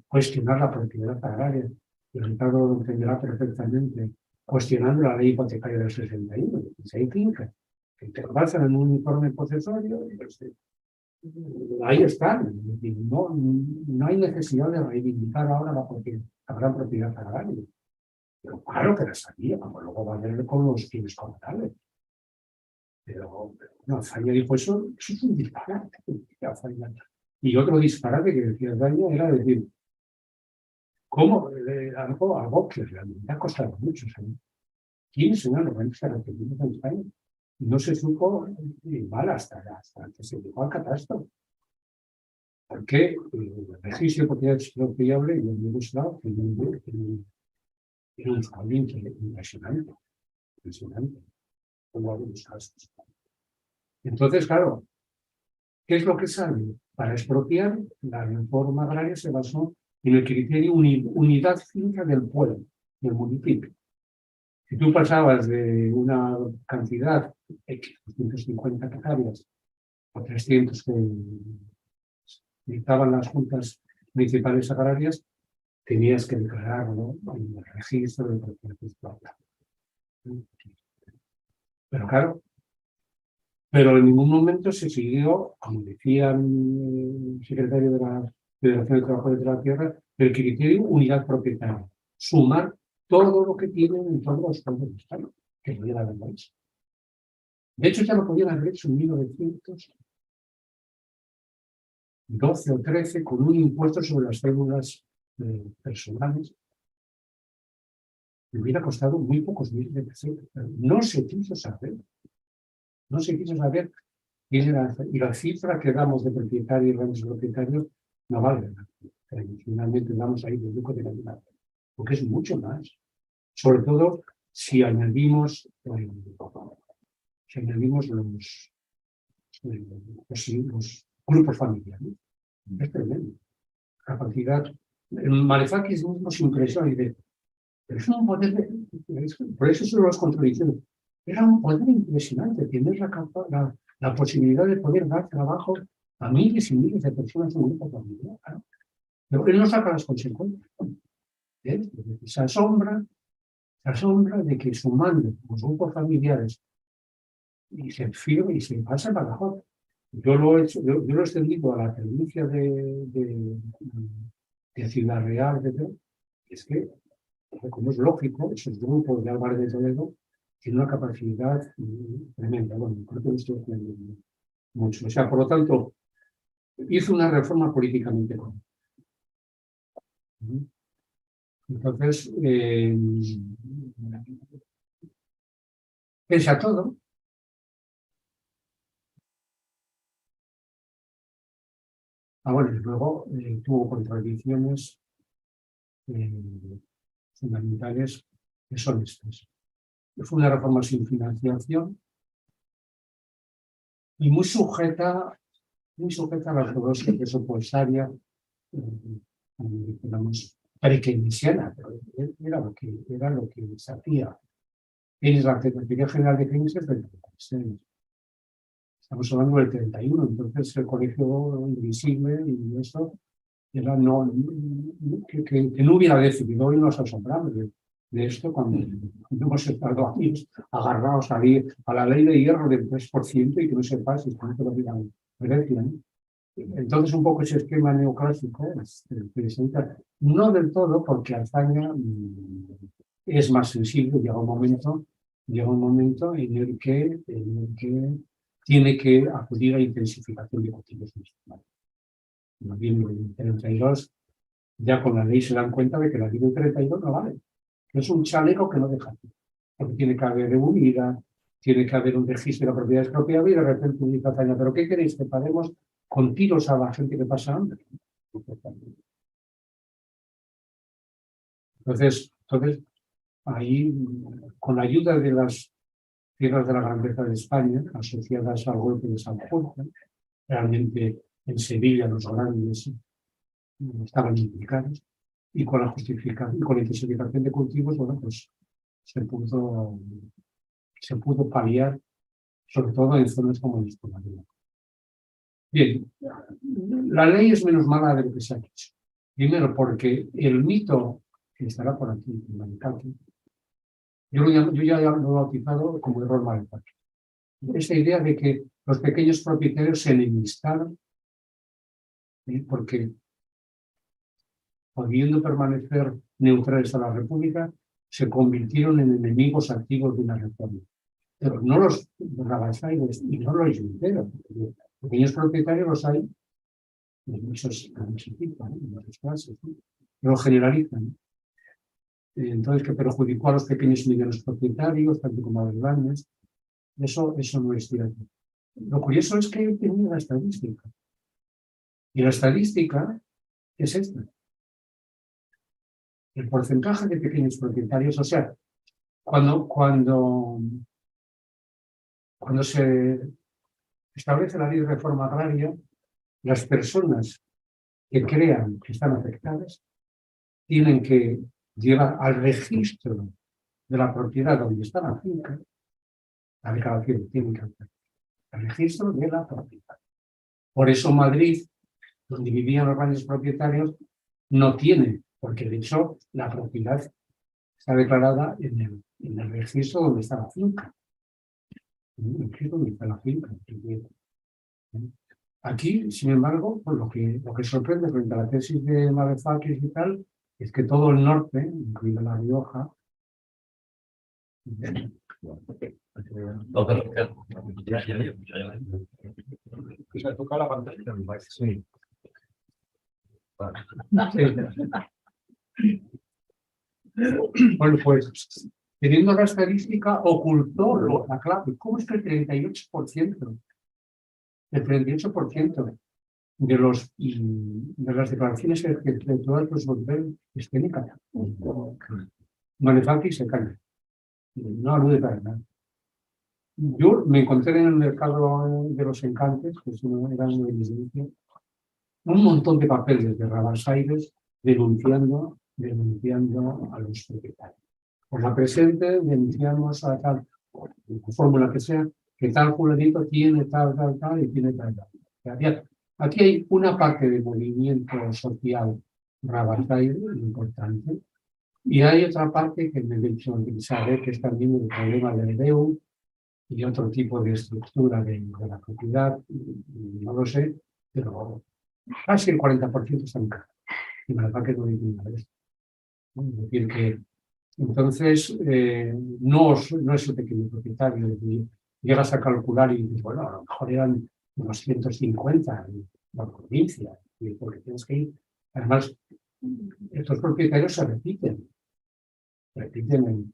cuestionar la propiedad agraria? Y Ricardo lo entenderá perfectamente, cuestionando la ley hipotecaria del 61, si hay fincas que te basan en un informe posesorio, pues, ahí están. Es decir, no hay necesidad de reivindicar ahora la gran propiedad agraria. Pero claro que la sabía, como luego va a ver con los fines comunales. Pero no, Azaña dijo eso es un disparate. Y otro disparate que decía Azaña era decir, ¿cómo? Algo que realmente ha costado mucho. ¿Quiénes son los grandes terratenientes en España? No se supo mal hasta que se llegó al catastro. Porque el registro de propiedad expropiable y el Yugoslavo era un fraude impresionante. Impresionante. Como algunos casos. Entonces, claro, ¿qué es lo que sale? Para expropiar, la reforma agraria se basó en el criterio unidad cívica del pueblo, del municipio. Si tú pasabas de una cantidad X, 250 hectáreas, o 300 que dictaban las juntas municipales agrarias, tenías que declararlo en el registro de propiedad explotada. Pero claro, pero en ningún momento se siguió, como decía el secretario de la Federación de Trabajadores de la Tierra, el criterio unidad propietaria. Sumar todo lo que tienen en todos los campos de Estado, que no era del país. De hecho, ya lo podían haber hecho en 1912 o 13 con un impuesto sobre las cédulas personales. Me hubiera costado muy pocos miles de pesos. No se quiso saber. No se quiso saber. Y la cifra que damos de propietarios y grandes propietarios no vale nada. Finalmente damos ahí de lucro de calidad, porque es mucho más. Sobre todo si añadimos los grupos familiares. Es tremendo. Capacidad. Malefakis mismo se impresiona y dice, pero es un poder, por eso son las contradicciones. Era un poder impresionante, tienes la posibilidad de poder dar trabajo a miles y miles de personas en un grupo familiar. ¿No? Pero él no saca las consecuencias. Se asombra de que sumando los grupos familiares y se firme y se pasa para abajo. Yo lo he extendido a la provincia de Ciudad Real, es que, como es lógico, esos grupos de Álvarez de Toledo tienen una capacidad tremenda. Bueno, creo que esto es mucho. O sea, por lo tanto, hizo una reforma políticamente correcta. Entonces, pese a todo, bueno, y luego tuvo contradicciones fundamentales que son estas. Fue una reforma sin financiación y muy sujeta a la ortodoxia presupuestaria, digamos, keynesiana, pero era lo que se hacía. Keynes, la Teoría General de Keynes es del 36. Estamos hablando del 31, entonces el colegio invisible y eso era que no hubiera decidido. Hoy nos asombramos de esto cuando hemos estado años agarrados a la ley de hierro del 3% y que no se pase, y con lo Grecia, ¿no? Entonces, un poco ese esquema neoclásico presenta, no del todo, porque Azaña es más sensible, llega un momento en el que tiene que acudir a intensificación de cultivos municipales. en noviembre del 32, ya con la ley se dan cuenta de que la ley del 32 no vale. Es un chaleco que no deja. Porque tiene que haber un IRA, tiene que haber un registro de la propiedad expropiada y de repente dice Azaña, ¿pero qué queréis? ¿Que paguemos con tiros a la gente que pasa hambre? Entonces ahí, con la ayuda de las tierras de la grandeza de España, asociadas al golpe de San Jorge, realmente en Sevilla los grandes estaban implicados, y con la justificación y con la intensificación de cultivos, bueno, pues se pudo paliar, sobre todo en zonas como el Extremadura. Bien, la ley es menos mala de lo que se ha dicho. Primero, porque el mito que estará por aquí, en Manicaki, yo ya lo he bautizado como error Manicaki. Esa idea de que los pequeños propietarios se enemistaron, porque pudiendo permanecer neutrales a la República, se convirtieron en enemigos activos de una reforma. Pero no los rabasaires y no los yunteros. Pequeños propietarios los hay en muchos tipos, en muchas clases, ¿no? Pero generalizan. Entonces, que perjudicó a los pequeños y medianos propietarios, tanto como a los grandes. Eso no es cierto. Lo curioso es que tenía la estadística. Y la estadística es esta. El porcentaje de pequeños propietarios, o sea, cuando se establece la ley de reforma agraria, las personas que crean que están afectadas tienen que llevar al registro de la propiedad donde está la finca, la declaración tiene que hacer el registro de la propiedad. Por eso Madrid, donde vivían los grandes propietarios, no tiene, porque de hecho la propiedad está declarada en el registro donde está la finca. En el registro donde está la finca. Aquí, sin embargo, pues lo que sorprende frente a la tesis de Madefakis y tal, es que todo el norte, incluida La Rioja, ¿Se toca la pantalla? sí. Bueno, pues, teniendo la estadística, ocultó la clave. ¿Cómo es que el 38%? El 38% de las declaraciones efectuadas por Sotbel estén en catalán. Madefakis se calla. No alude para nada. Yo me encontré en el mercado de los encantes, que era una evidencia, un montón de papeles de Rabasaires denunciando a los propietarios. Por la presente denunciamos a tal, la fórmula que sea, que tal fulanito tiene tal y tiene tal. Aquí hay una parte de movimiento social Rabasaire importante, y hay otra parte que me he hecho pensar, que es también el problema del DEU y otro tipo de estructura de la propiedad, no lo sé, pero casi el 40% está en casa. Y la verdad que no hay nada de esto. Es decir, que entonces no es el pequeño propietario, es decir, llegas a calcular y dices, bueno, a lo mejor eran unos 150 en la provincia, porque tienes que ir. Además, estos propietarios se repiten en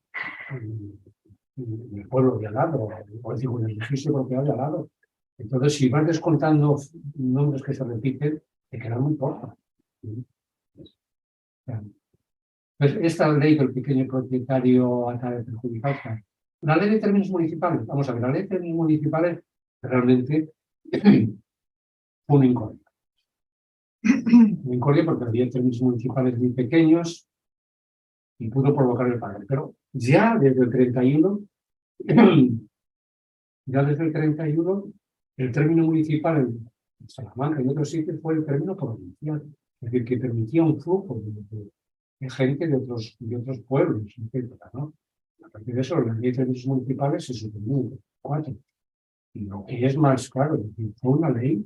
el pueblo de al lado, o digo, en el edificio propiedad de al lado. Entonces, si vas descontando nombres que se repiten, te quedan muy pocos. Pues esta ley del pequeño propietario acaba de perjudicar. La ley de términos municipales, vamos a ver, la ley de términos municipales realmente fue un incordio. Un incordio porque había términos municipales muy pequeños y pudo provocar el paro. Pero ya desde el 31, el término municipal en Salamanca y en otros sitios fue el término provincial, es decir, que permitía un flujo de gente de otros pueblos, etc., ¿no? A partir de eso, las leyes de términos municipales se suprimieron 4. Y lo que es más claro, es decir, fue una ley.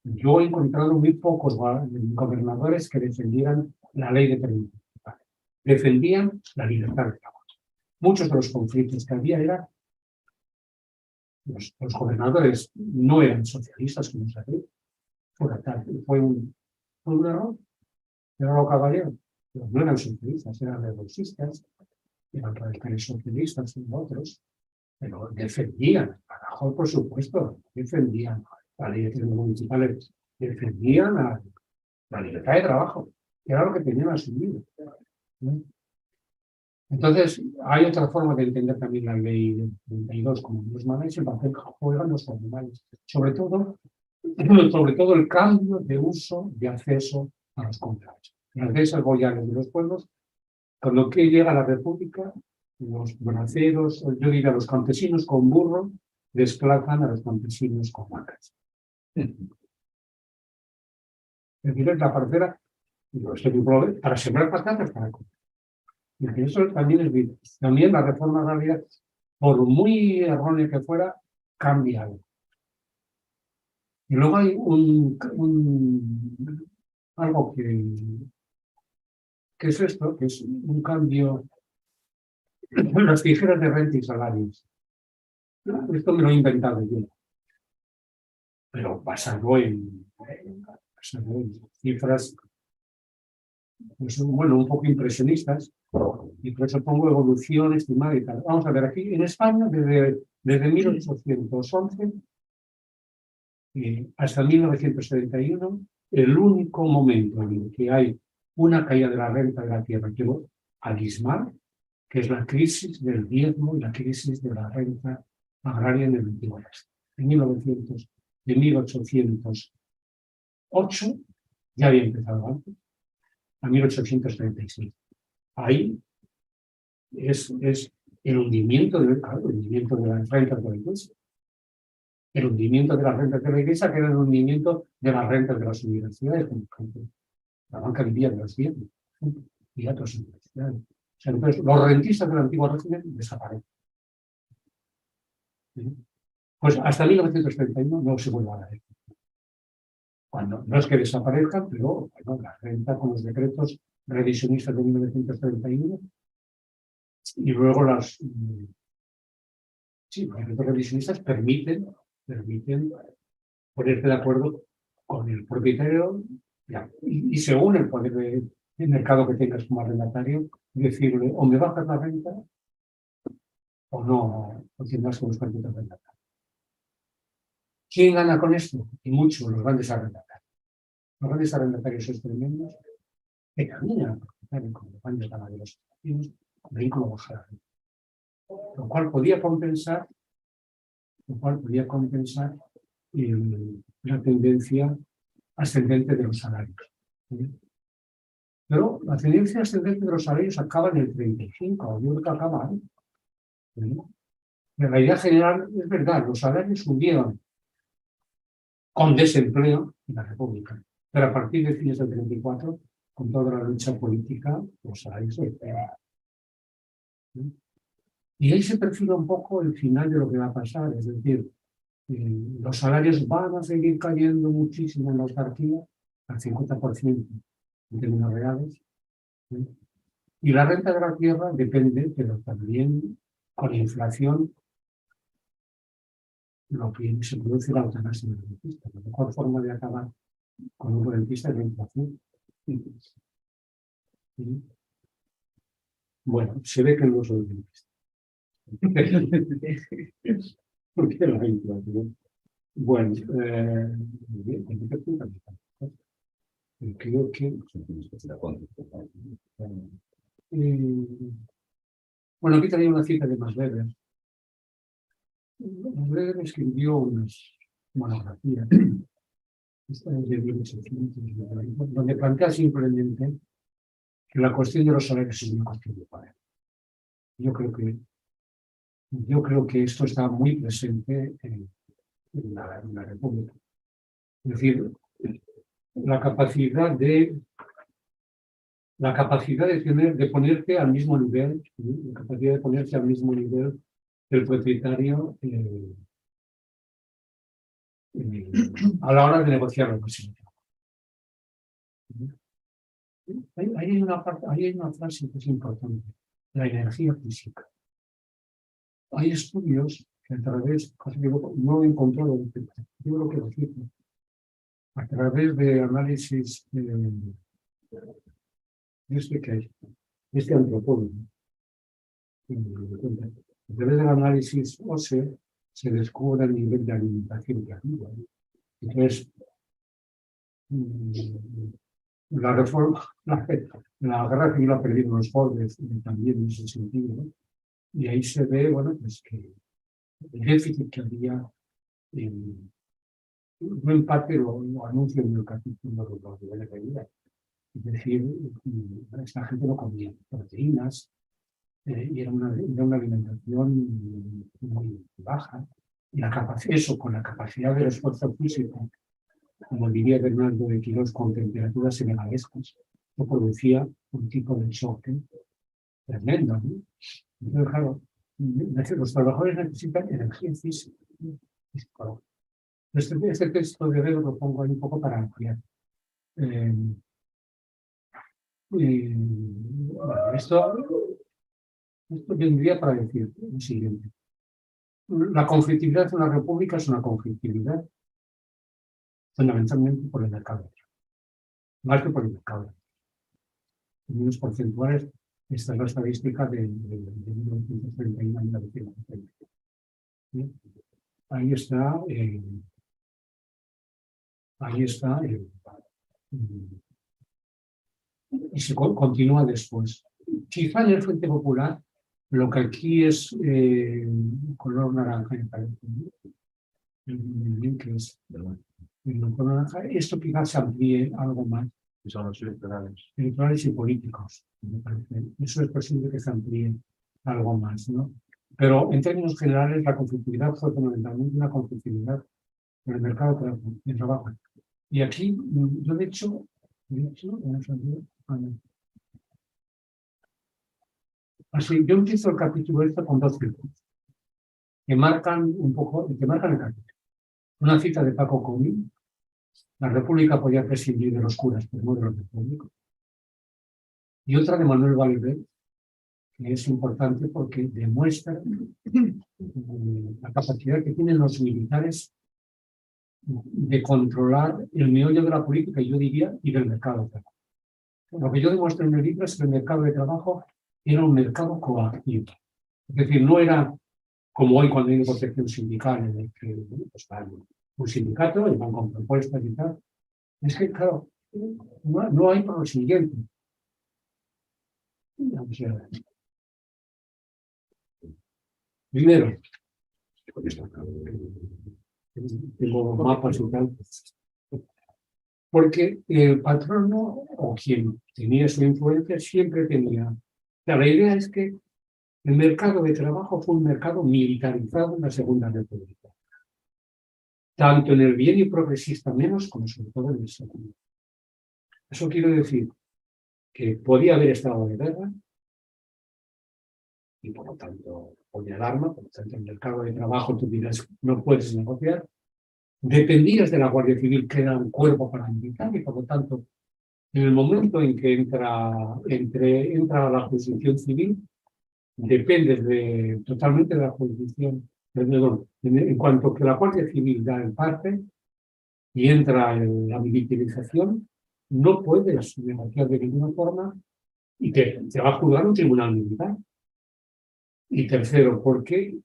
Yo he encontrado muy pocos gobernadores que defendieran la ley de términos municipales. Defendían la libertad de trabajo. Muchos de los conflictos que había eran los gobernadores no eran socialistas, como se ve, fue un error. Era lo caballero. Pero no eran socialistas, eran revolucionistas, eran radicales socialistas y otros, pero defendían, a Rajoy por supuesto, defendían la ley de términos municipales, defendían la libertad de trabajo, que era lo que tenían asumido. ¿No? Entonces, hay otra forma de entender también la ley del 32 como los manuales, el papel que juegan los animales, sobre todo el cambio de uso, de acceso a los contratos. El acceso a boyales de los pueblos, cuando que llega la República, los braceros, yo diría los campesinos con burro, desplazan a los campesinos con vacas. Es decir, es la parcela, para sembrar patatas, para comer. Y eso también es vida. También la reforma agraria, por muy errónea que fuera, cambia algo. Y luego hay algo que es esto, que es un cambio en las tijeras de renta y salarios. Esto me lo he inventado yo, pero basado en cifras, pues, bueno, un poco impresionistas, y por eso pongo evolución estimada y tal. Vamos a ver, aquí en España, desde 1811 hasta 1971, el único momento en el que hay una caída de la renta de la tierra que abismal, que es la crisis del diezmo y la crisis de la renta agraria en el antiguo Egipto. De 1808, ya había empezado antes, a 1836. Ahí es el hundimiento de las rentas de la Iglesia. El hundimiento de las rentas de la Iglesia, que era el hundimiento de las rentas de las universidades, por ejemplo. La banca vivía de los bienes y otras universidades. O sea, entonces, los rentistas del antiguo régimen desaparecen. Pues hasta 1931 no se vuelve a ver. Cuando, no es que desaparezcan, pero bueno, la renta con los decretos revisionistas de 1931 y luego los decretos revisionistas permiten ponerse de acuerdo con el propietario y según el poder de mercado que tengas como arrendatario, decirle o me bajas la renta o no tendrás que buscar tu arrendatario. ¿Quién gana con esto? Y mucho, los grandes arrendatarios. Los grandes arrendatarios son tremendos que caminan con los grandes ganaderos ven cómo bajar la renta. Lo cual podía compensar la tendencia ascendente de los salarios. Pero la tendencia ascendente de los salarios acaba en el 35, yo creo que acaba ahí. La idea general es verdad, los salarios subieron con desempleo en la República, pero a partir de fines del 34, con toda la lucha política, los salarios se despegan. Y ahí se perfila un poco el final de lo que va a pasar, es decir, los salarios van a seguir cayendo muchísimo en la autarquía, al 50% en términos reales, y la renta de la tierra depende, pero también con la inflación lo que se produce la eutanasia del rentista. La mejor forma de acabar con un rentista es la inflación. Bueno, se ve que no soy rentista. ¿Por qué la inflación? Bueno, creo que... bueno, aquí traía una cita de Max Weber. Max Weber escribió unas monografías de 1800, donde plantea simplemente que la cuestión de los salarios es una cuestión de poder. Yo creo que esto está muy presente en la República. Es decir, la capacidad de ponerte al mismo nivel, la capacidad de ponerse al mismo nivel del propietario a la hora de negociar la cuestión. Ahí hay una frase que es importante, la energía física. Hay estudios que a través, no he encontrado, yo creo que lo cito, a través de análisis este antropólogo. A través del análisis óseo se descubre el nivel de alimentación que había. Entonces, la reforma, la guerra civil ha perdido los jóvenes también en ese sentido, ¿no? Y ahí se ve, bueno, pues que el déficit que había, no en parte lo anuncio en el capítulo de los niveles de vida. Es decir, esta gente no comía proteínas, y era una alimentación muy baja. Y eso, con la capacidad del esfuerzo físico, como diría Bernardo de Quirós, con temperaturas senegalescas, que producía un tipo de choque tremendo, ¿no? Entonces, claro, los trabajadores necesitan energía física. Este texto de Weber lo pongo ahí un poco para ampliar. Bueno, esto vendría para decir lo siguiente. La conflictividad de una república es una conflictividad fundamentalmente por el mercado, más que por el mercado. En términos porcentuales, esta es la estadística de 1931 a 1930. Ahí está, y se continúa después. Quizá en el Frente Popular, lo que aquí es color naranja, me parece, que es el color naranja, esto quizás se amplíe algo más. Que son los electorales. Electorales y políticos, me parece. Eso es posible que se amplíe algo más, ¿no? Pero en términos generales, la conflictividad fue fundamentalmente una conflictividad en el mercado de trabajo. Y aquí, yo de hecho, así, yo empiezo el capítulo con dos círculos que marcan un poco, que marcan el capítulo. Una cita de Paco Comín: la República podía prescindir de los curas, pero no de los repúblicos. Y otra de Manuel Valver, que es importante porque demuestra la capacidad que tienen los militares de controlar el meollo de la política, yo diría, y del mercado de trabajo. Lo que yo demuestro en el libro es que el mercado de trabajo era un mercado coactivo. Es decir, no era como hoy cuando hay una protección sindical, en el que pues, un sindicato y van con propuestas y tal. Es que, claro, no hay por lo siguiente. Primero, tengo mapas y tal, porque el patrono o quien tenía su influencia siempre tenía. O sea, la idea es que el mercado de trabajo fue un mercado militarizado en la Segunda República, tanto en el bienio progresista menos como sobre todo en el segundo. Eso quiere decir que podía haber estado de guerra y por lo tanto ponía el arma, por lo tanto el mercado de trabajo tú dirás no puedes negociar, dependías de la Guardia Civil, que era un cuerpo paramilitar, y por lo tanto en el momento en que entra la jurisdicción civil, dependes totalmente de la jurisdicción, en cuanto que la Guardia Civil da el parte y entra en la militarización, no puedes negociar de ninguna forma y te va a juzgar un tribunal militar. Y tercero, porque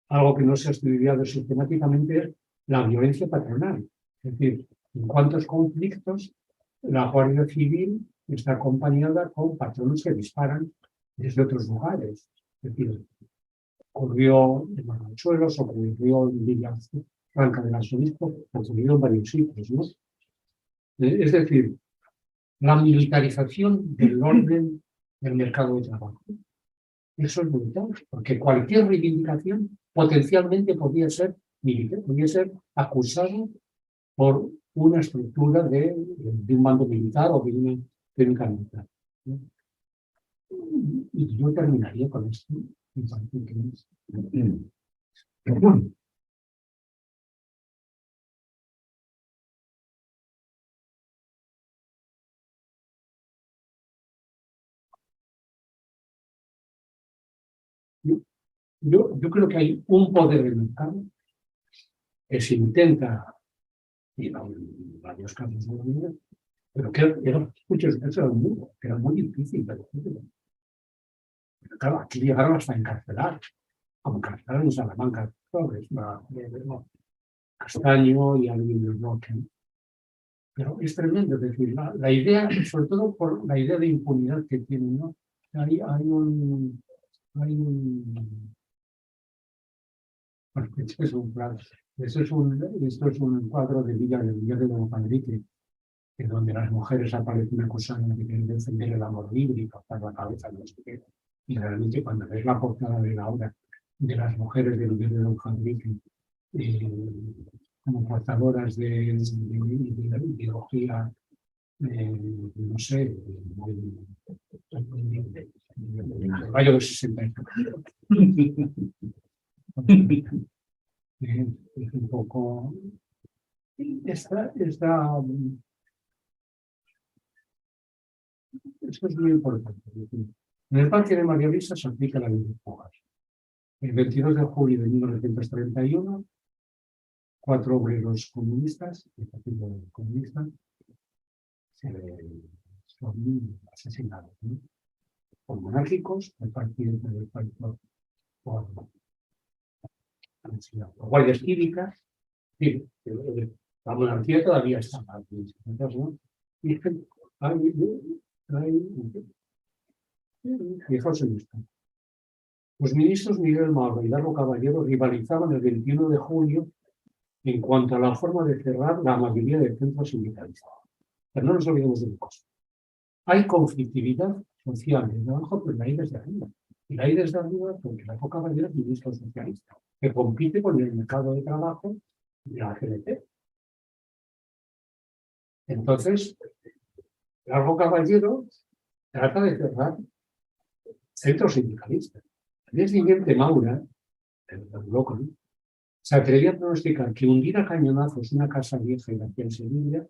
algo que no se ha estudiado sistemáticamente es la violencia patronal. Es decir, en cuántos conflictos la Guardia Civil está acompañada con patronos que disparan desde otros lugares. Es decir, ocurrió en Manachuelos, ocurrió en Villafranca del Arzobispo, ocurrió en varios sitios, ¿no? Es decir, la militarización del orden del mercado de trabajo. Eso es brutal, porque cualquier reivindicación potencialmente podía ser militar, podía ser acusado por una estructura de un mando militar o de una técnica militar. Y yo terminaría con esto. Yo creo que hay un poder del mercado que se intenta y varios casos de niños, pero que eran muchos casos del mundo, que era muy difícil de decirlo. Pero claro, aquí llegaron hasta encarcelar, como encarcelaron en Salamanca, Torres, Castaño y alguien del Roque. Pero es tremendo, es decir, la idea, sobre todo por la idea de impunidad que tienen, ¿no? Hay un bueno, esto es un cuadro de Villa de Madrid, que donde las mujeres aparecen acusadas de querer defender el amor libre y cortar la cabeza, no sé qué. Y realmente cuando ves la portada de la obra de las mujeres del Villa de Don Fadrique, como portadoras de ideología, no sé, del Rayo de 68. Es un poco. Esto es muy importante. En el Parque de María Luisa se aplica la ley de fugas. El 22 de julio de 1931, 4 obreros comunistas, el Partido Comunista, son asesinados, ¿no? Por monárquicos, por guardias cívicas. La monarquía todavía está mal, ¿no? Fijaos en esto. Los ministros Miguel Maura y Largo Caballero rivalizaban el 21 de julio en cuanto a la forma de cerrar la mayoría de centros sindicalistas. Pero no nos olvidemos de una cosa. Hay conflictividad social desde abajo, pero la hay desde arriba. Y la hay desde arriba porque Largo Caballero es ministro socialista, que compite con el mercado de trabajo de la GLP. Entonces, Largo Caballero trata de cerrar centros sindicalistas. Al día siguiente, Maura, el loco, ¿no?, se atrevía a pronosticar que hundir a cañonazos una casa vieja y vacía en Sevilla,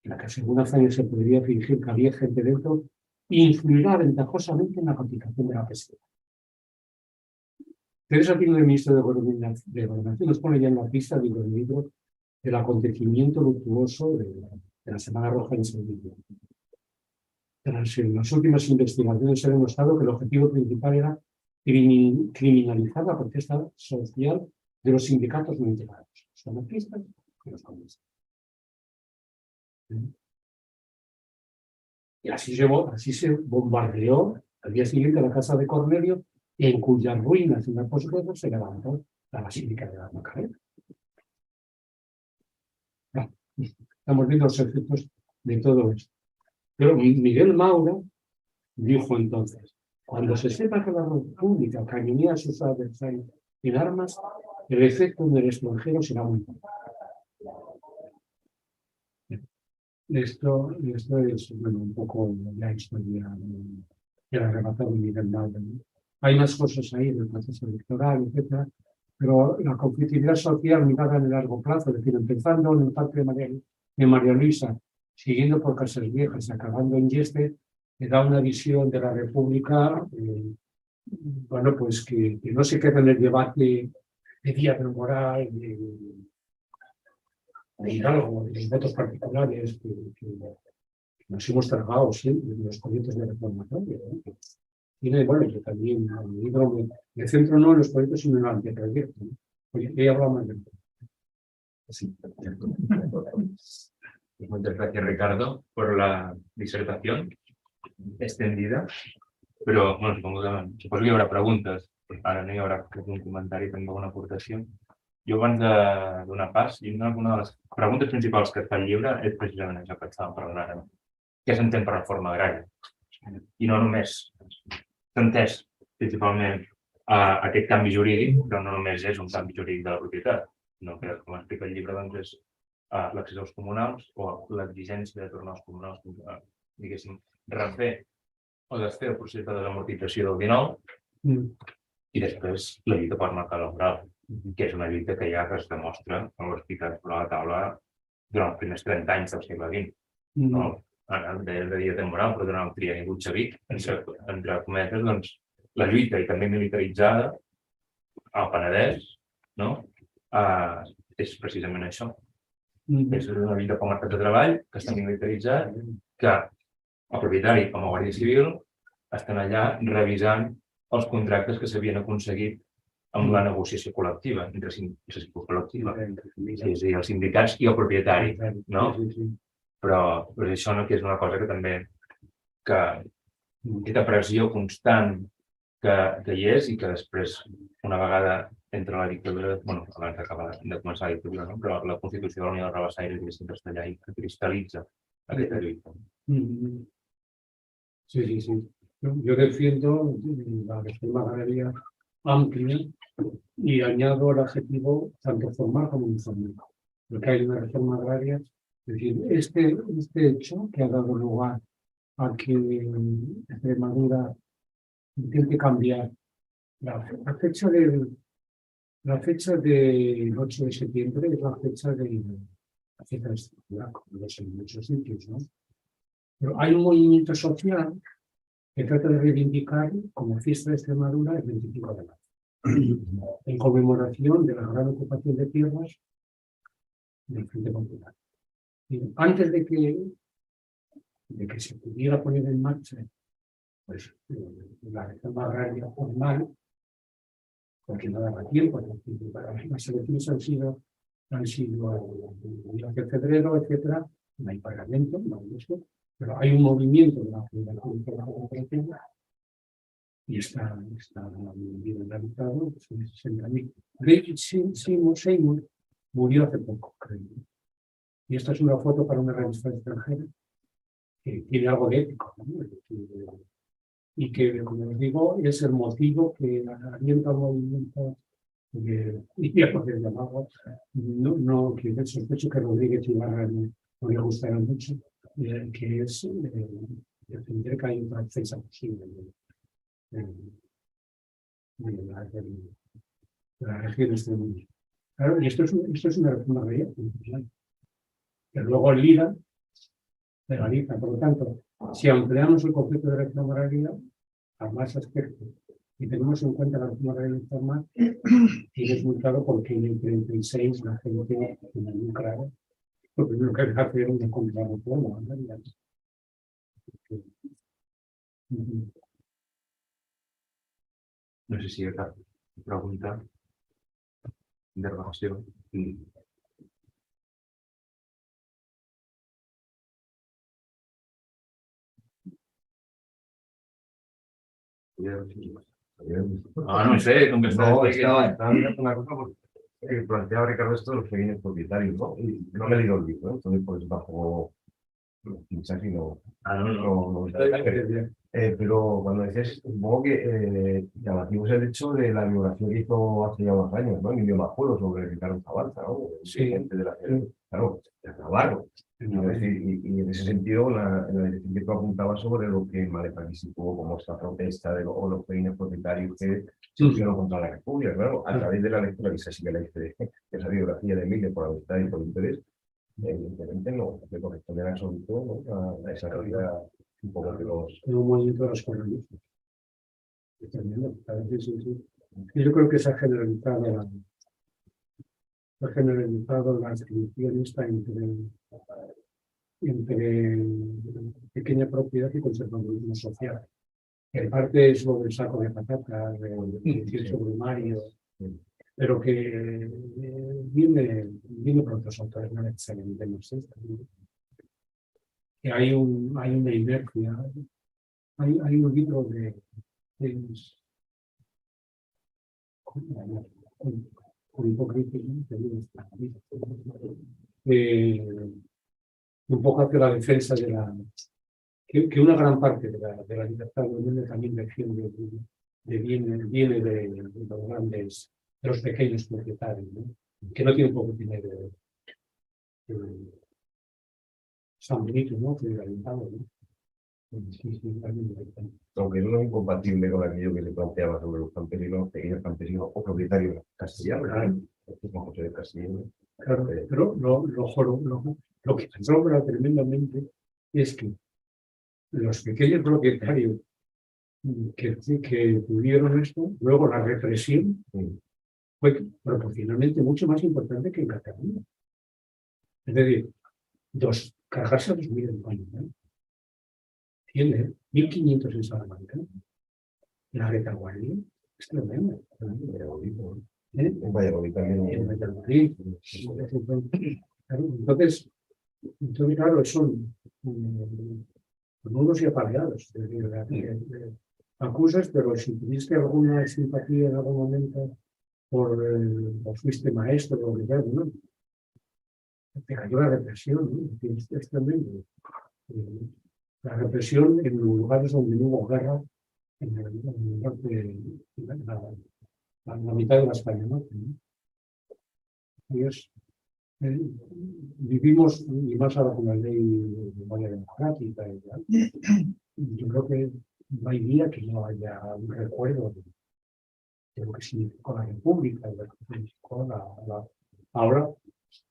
en la que según Azaña se podría fingir que había gente dentro, influirá ventajosamente en la aplicación de la pesquera. Teresa Pino, el ministro de Gobernación, nos pone ya en la pista del libro del acontecimiento luctuoso de la Semana Roja en Sevilla. Tras las últimas investigaciones se ha demostrado que el objetivo principal era criminalizar la protesta social de los sindicatos no integrados, los anarquistas y los comunistas. Y así se bombardeó al día siguiente la casa de Cornelio, en cuyas ruinas en la posguerra se levantó la Basílica de la Macarena. Estamos viendo los efectos de todo esto. Pero Miguel Maura dijo entonces: cuando se sepa que la República cañonea a sus adversarios en armas, el efecto en el extranjero será muy importante. Esto es, bueno, un poco la historia que ha relatado Miguel Maura, ¿no? Hay más cosas ahí del proceso electoral, etcétera, pero la conflictividad social mirada en el largo plazo, es decir, empezando en el Parque de María Luisa, siguiendo por Casas Viejas y acabando en Yeste, que da una visión de la República, bueno, pues que no se queda en el debate de Díaz del Moral, de Hidalgo, de los votos particulares que nos hemos tragado siempre en los proyectos de reformatoria, ¿no? Tiene, bueno, que también el libro me centro no en los proyectos, sino en el anteproyecto, ¿no? Oye, he hablado más de esto. Sí. Muchas gracias, Ricardo, por la disertación extendida. Pero, bueno, suposo que hi haurà preguntes. Ara no hi haurà un comentari, també alguna aportació. Jo, abans de donar pas, una de les preguntes principals que et fa el llibre és precisament això que estàvem parlant ara. Què s'entén per reforma agrària? I no només s'ha entès principalment aquest canvi jurídic, però no només és un canvi jurídic de la propietat, sinó que, com explica el llibre, doncs és l'accés als comunals o l'exigència de tornar als comunals, diguéssim, refer o desfer el procés de desamortització del 19 i després la lluita per mercat laboral, que és una lluita que ja es demostra, com ho explica sobre la taula, durant els primers 30 anys del segle XX. No? Ara deia de Díaz del Moral, però durant el trienni bolxevic, entre cometes, doncs, la lluita i també militaritzada al Penedès, no? És precisament això. És una vida com a mercat de treball que està militaritzat, que el propietari com a Guàrdia Civil estan allà revisant els contractes que s'havien aconseguit amb la negociació col·lectiva, entre col·lectiva, és a dir, els sindicats i el propietari, no? Però això no que és una cosa que també aquesta pressió constant que hi és i que després, una vegada entre la dictadura, bueno, abans de començar la dictadura, no? Però la Constitució de la Unió de Rabassaire diguéssim que està allà i que cristal·litza aquesta lluita. Sí. Yo defiendo la reforma agraria amplia y añado el adjetivo tanto formal como informal. Porque hay una reforma agraria, es decir, este hecho que ha dado lugar a que Extremadura intente cambiar la fecha del 8 de septiembre es la fecha de la fiesta de Extremadura, como lo es en muchos sitios, ¿no? Pero hay un movimiento social que trata de reivindicar como fiesta de Extremadura el 25 de marzo, en conmemoración de la gran ocupación de tierras del Frente Popular. Y antes de que se pudiera poner en marcha pues, la reforma agraria formal, porque no daba tiempo, las elecciones han sido el 10 de febrero, etcétera, no hay parlamento, no hay eso, pero hay un movimiento de la Federación de la Cooperativa y está bien realizado. David Seymour murió hace poco, creo. Y esta es una foto para una revista extranjera que tiene algo de ético, ¿no? Y que, como os digo, es el motivo que alienta el movimiento y a poder llamarlo. No, que sospecho que Rodríguez Ibarra no le gustará mucho, que es defender que hay otra fecha posible de la región extremeña. Claro, y esto es una reforma agraria, que luego el LIDA legaliza. Por lo tanto, si ampliamos el concepto de reforma agraria a más aspectos y tenemos en cuenta la reforma agraria informal, tienes muy claro por qué en el 36 la gente tiene muy claro. Lo primero que hay que hacer es una contrarreforma agraria. No sé si hi ha cap pregunta, intervenció. No sé, com que està... No, estaba mirando una cosa porque planteaba Ricardo esto de los pequeños propietarios, ¿no? Y no me he leído el libro, ¿eh? Entonces pues bajo quizás y no. Pero cuando decías, supongo que llamativo es el hecho de la biografía que hizo hace ya unos años, ¿no? Emilio Majuelo sobre Ricardo Zabalza, ¿no? Sí. Claro, es Navarro. Y en ese sentido, en la dirección que tú apuntabas sobre lo que Malepa situó como esta protesta o los pequeños propietarios que surgieron contra la República, claro, a través de la lectura, que esa sí que la hice de esa biografía de Emilio por amistad y por interés, evidentemente no se corresponde en absoluto, ¿no? A esa realidad un poco de los... Un movimiento de los colonialistas. Yo creo que se ha generalizado la distinción esta entre pequeña propiedad y conservadurismo social. En parte es lo del saco de patatas, del sobre Mario, pero que viene por otros autores, no necesariamente marxistas. Que hay una inercia. Hay un libro de con hipocresía, un poco hacia la defensa de la que una gran parte de la libertad de unión también defiende viene de los grandes, de los pequeños propietarios, ¿no? Que no tienen poco dinero. San Benito, ¿no? Federalizado, ¿no? Aunque no es incompatible con aquello que se planteaba sobre los campesinos, pequeños campesinos o propietarios castellanos, como José de Castilla. Claro, pero lo que asombra tremendamente es que los pequeños propietarios que tuvieron esto, luego la represión fue proporcionalmente mucho más importante que en Cataluña. Es decir, cargarse a 2.000 en España, tiene 1.500 en Salamanca, la retaguardia es tremenda. En Valladolid también. En Valladolid. Entonces, claro, son nudos y apareados. Es decir, acusas, pero si tuviste alguna simpatía en algún momento o fuiste maestro o lo que sea, ¿no? Te cayó la represión, ¿no? Es tremendo. La represión en lugares donde no hubo guerra, en el norte, la mitad de la España norte, ¿no? Y vivimos, y más ahora con la ley de memoria democrática y tal, yo creo que no hay día que no haya un recuerdo de lo que significó la República, de lo que significó ahora,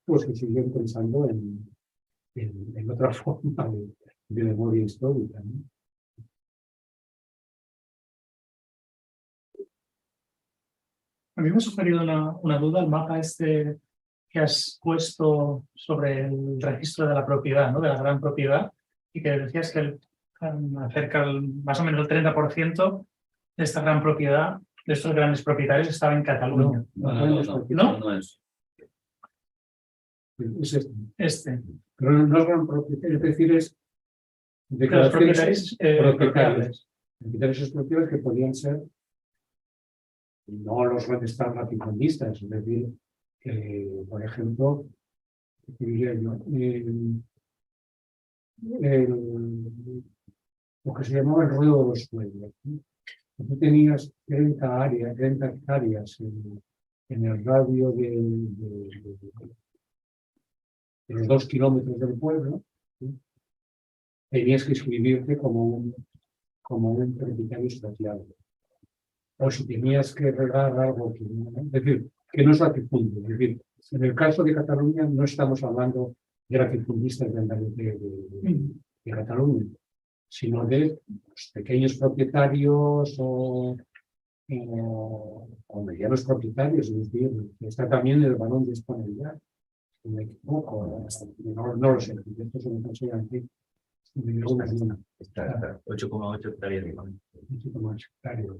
pues que siguen pensando en otra forma de memoria histórica, ¿no? A mí me ha sugerido una duda el mapa este que has puesto sobre el registro de la propiedad, ¿no? De la gran propiedad, y que decías que más o menos el 30% de esta gran propiedad, de estos grandes propietarios, estaba en Cataluña. No es este. Pero no es gran propietario, es decir, es de los propietarios propietarios estructuras que podían ser no los grandes latifundistas, es decir, por ejemplo, ¿qué diría yo? Lo que se llamaba el ruedo de los sueños, ¿no? Tú tenías 30 hectáreas en el radio de los 2 kilómetros del pueblo, ¿sí? Tenías que inscribirte como un propietario expropiado. O si tenías que regar algo que no, es decir, que no es latifundio. Es decir, en el caso de Cataluña no estamos hablando de latifundistas de Cataluña, sino de los pequeños propietarios o medianos propietarios. Es decir, está también el varón de disponibilidad. Si me equivoco, no lo sé, esto se me considera aquí. 8,8 hectáreas. 8,8 hectáreas.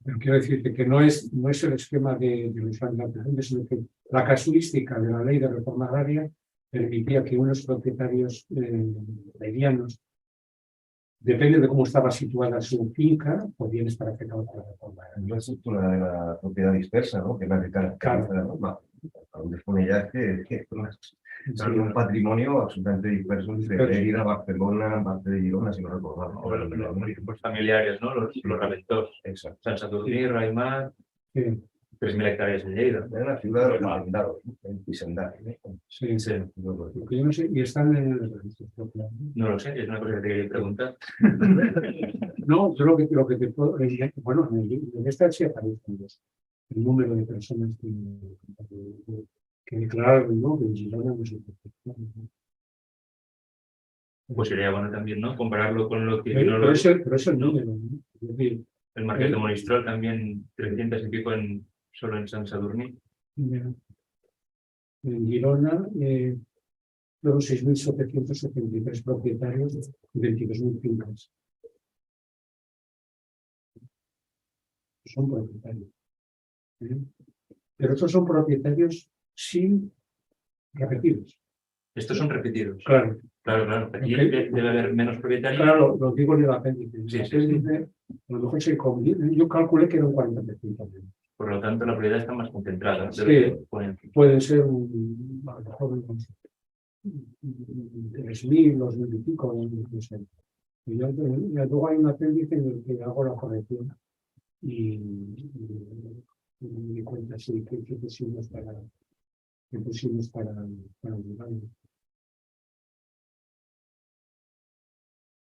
Pero quiero decirte que no es el esquema de los grandes, sino que la casuística de la ley de reforma agraria permitía que unos propietarios medianos, depende de cómo estaba situada su finca, podían estar afectados por la reforma agraria. La estructura de la propiedad dispersa, ¿no? Que es la que caracteriza la norma. Donde pone ya que es un patrimonio absolutamente disperso entre Lérida, Barcelona, Barcelona de Girona, si no recuerdo mal. O los municipios familiares, ¿no? Los Raventós. Exacto. San Sadurní, Raimar, Sí. 3.000 hectáreas en Lleida. Es una ciudad de los hacendados, en Pisendari. Sí. Sí. Lo que yo no sé, y están en el registro. No lo sé, es una cosa que te quería preguntar. No, yo lo que te puedo. Bueno, en esta sí aparecen el número de personas que declararon, ¿no? Que en Girona no se protege. Pues sería bueno también, ¿no? Compararlo con lo que... Pero es el número, ¿no? Es decir, El Marqués de Monistrol también 300 y pico solo en San Sadurní. en Girona fueron 6.773 propietarios y 22.000 fincas. Son propietarios. Pero estos son propietarios sin repetidos. Estos son repetidos. Claro. Claro. Aquí Okay. debe haber menos propietarios. Claro, lo digo en el apéndice. Sí, El sí, apéndice, a lo mejor yo calculé que era un 40%. Por lo tanto, la propiedad está más concentrada. Sí. Pueden ser a lo mejor unos 3.000, 2.000 y pico, no sé. Y luego hay un apéndice en el que hago la corrección y me di cuenta sí, que pusimos para ayudar.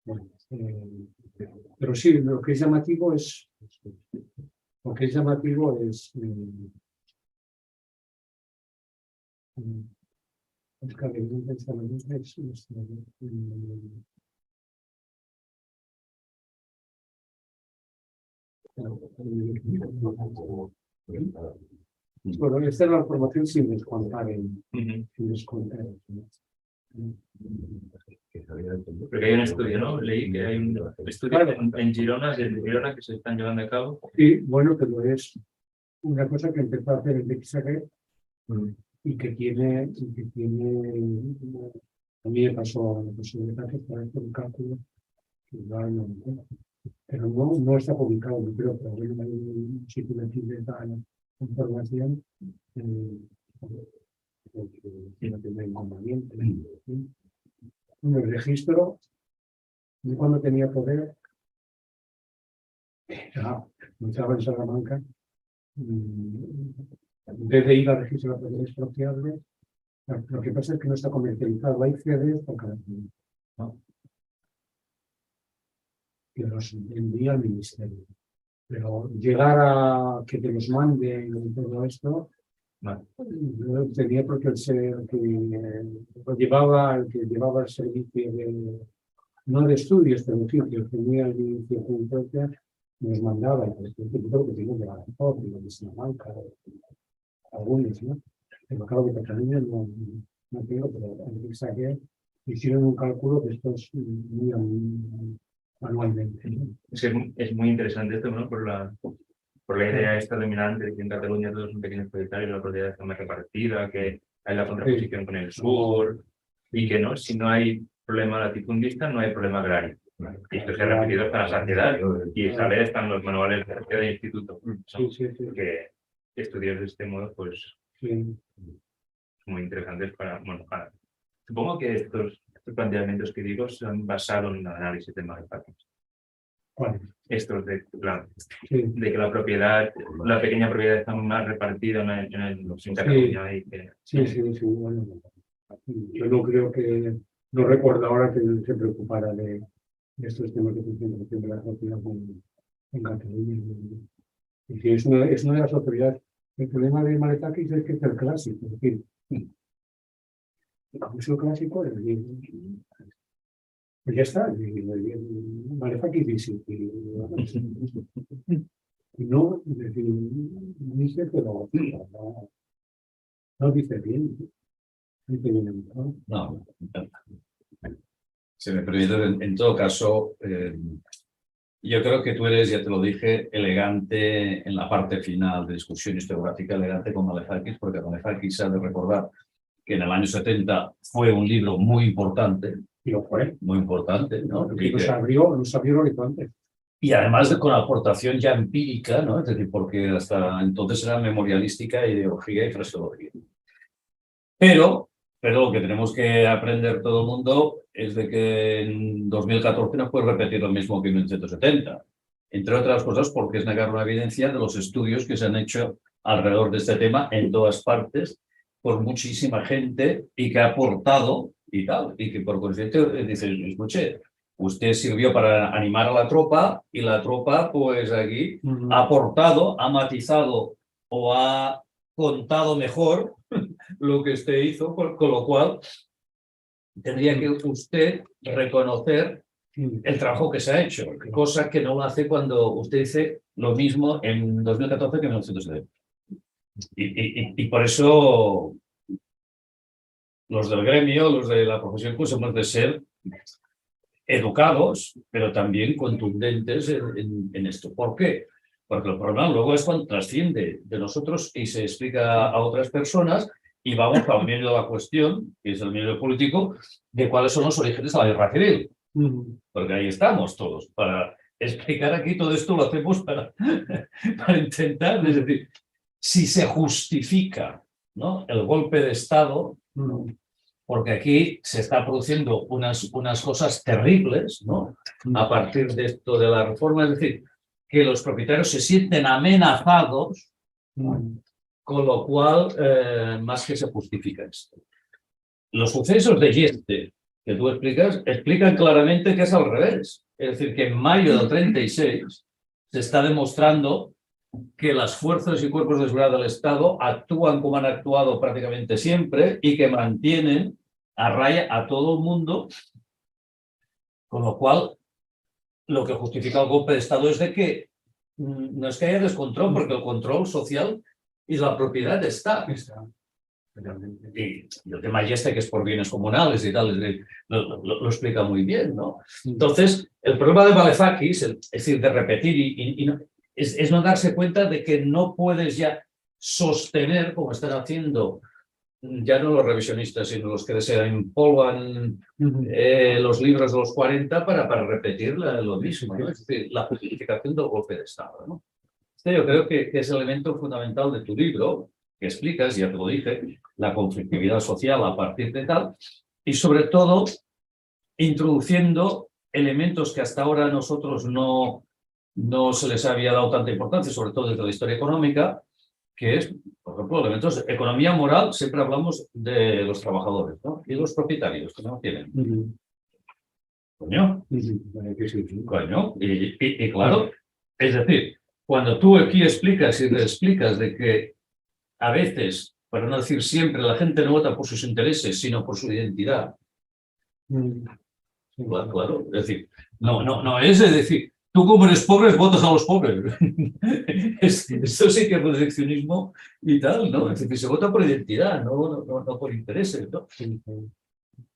Bueno, pero sí, lo que es llamativo es buscar el pensamiento Bueno, esta es la formación sin descontar Ujú. sin descontar. Que sabía de todo. Porque hay un estudio, ¿no? Leí que hay un estudio Claro. en Girona, de Girona, que se están llevando a cabo. Y bueno, pero es una cosa que empezó a hacer el XR y que tiene, a mí me pasó la posibilidad de hacer un cálculo que va en pero no está publicado, yo creo, pero bueno, hay un sitio aquí de esta información que no tendrá inconveniente. En el registro, yo cuando tenía poder, ya estaba en Salamanca, en vez de ir al registro de la propiedad expropiable, lo que pasa es que no está comercializado, hay CDs por cada uno, ¿no? Que los envía al ministerio. Pero llegar a que te los manden y todo esto, Vale. yo tenía porque el que llevaba el servicio de, no de estudios, pero en fin, que tenía el inicio propia, nos mandaba, y por ejemplo, yo creo que tengo de la República, de Salamanca, algunos, ¿no? Pero claro que Cataluña no tengo, pero el que hicieron un cálculo que esto es muy anualmente, ¿no? Es que es muy interesante esto, ¿no? Por la idea esta dominante de que en Cataluña todos son pequeños propietarios, la propiedad está más repartida, que hay la contraposición con el sur, y que no, si no hay problema latifundista, no hay problema agrario. Y esto se ha repetido hasta la saciedad, y sale están los manuales de instituto, Sí, sí, sí. que estudiar de este modo, pues, Sí. muy interesantes para. Supongo que estos planteamientos que digo son basados en el análisis de Malefacis. ¿Cuál? Estos de Sí. que la propiedad, la pequeña propiedad está más repartida en Cataluña y que. Sí, bueno, yo no creo que, no recuerdo ahora que se preocupara de estos temas de concentración de la propiedad en Cataluña. Y que es una de las autoridades. El problema de Maletakis es que es el clásico, es decir, como es el clásico, pues ya está, Maletakis dice, y no, es decir, dice, pero no dice bien. No. Se me permite, en todo caso, yo creo que tú eres, ya te lo dije, elegante en la parte final de discusión historiográfica, elegante con Malefarquis, porque Malefarquis ha de recordar que en el año 70 fue un libro muy importante. Y lo fue. Muy importante, ¿no? Que nos abrió el horizonte. Y además con aportación ya empírica, ¿no? Es decir, porque hasta entonces era memorialística, ideología y fraseología. Pero lo que tenemos que aprender todo el mundo es de que en 2014 no puede repetir lo mismo que en 1970. Entre otras cosas porque es negar una evidencia de los estudios que se han hecho alrededor de este tema en todas partes por muchísima gente y que ha aportado y tal. Y que por consiguiente dice, escuche, usted sirvió para animar a la tropa y la tropa pues aquí ha aportado, ha matizado o ha contado mejor lo que usted hizo, con lo cual tendría que usted reconocer el trabajo que se ha hecho, cosa que no lo hace cuando usted dice lo mismo en 2014 que en 1970. Y por eso los del gremio, los de la profesión, pues hemos de ser educados, pero también contundentes en esto. ¿Por qué? Porque el problema luego es cuando trasciende de nosotros y se explica a otras personas y vamos al medio de la cuestión, que es el medio político, de cuáles son los orígenes de la guerra civil. Porque ahí estamos todos. Para explicar aquí todo esto lo hacemos para intentar, es decir, si se justifica, ¿no?, el golpe de Estado, porque aquí se está produciendo unas cosas terribles, ¿no?, a partir de esto de la reforma, es decir, que los propietarios se sienten amenazados, con lo cual más que se justifica esto. Los sucesos de Yeste que tú explicas, explican claramente que es al revés. Es decir, que en mayo del 36 se está demostrando que las fuerzas y cuerpos de seguridad del Estado actúan como han actuado prácticamente siempre y que mantienen a raya a todo el mundo, con lo cual lo que justifica el golpe de Estado es de que no es que haya descontrol, porque el control social y la propiedad está. Está. Realmente. Y el tema este que es por bienes comunales y tal, lo explica muy bien, ¿no? Entonces, el problema de Varoufakis, es decir, de repetir es no darse cuenta de que no puedes ya sostener, como están haciendo ya no los revisionistas, sino los que desempolvan los libros de los 40 para repetir lo mismo, ¿no? Es decir, la justificación del golpe de Estado, ¿no? Yo creo que es el elemento fundamental de tu libro, que explicas, ya te lo dije, la conflictividad social a partir de tal, y sobre todo introduciendo elementos que hasta ahora a nosotros no se les había dado tanta importancia, sobre todo desde la historia económica, que es, por ejemplo, elementos de economía moral. Siempre hablamos de los trabajadores, ¿no? Y los propietarios, que no tienen. Coño. Coño. Y claro, es decir, cuando tú aquí explicas y reexplicas de que a veces, para no decir siempre, la gente no vota por sus intereses, sino por su identidad. Claro, es decir, no es de decir, tú como eres pobre, votas a los pobres. Esto sí que es proteccionismo y tal, ¿no? Es decir, se vota por identidad, no por intereses, ¿no?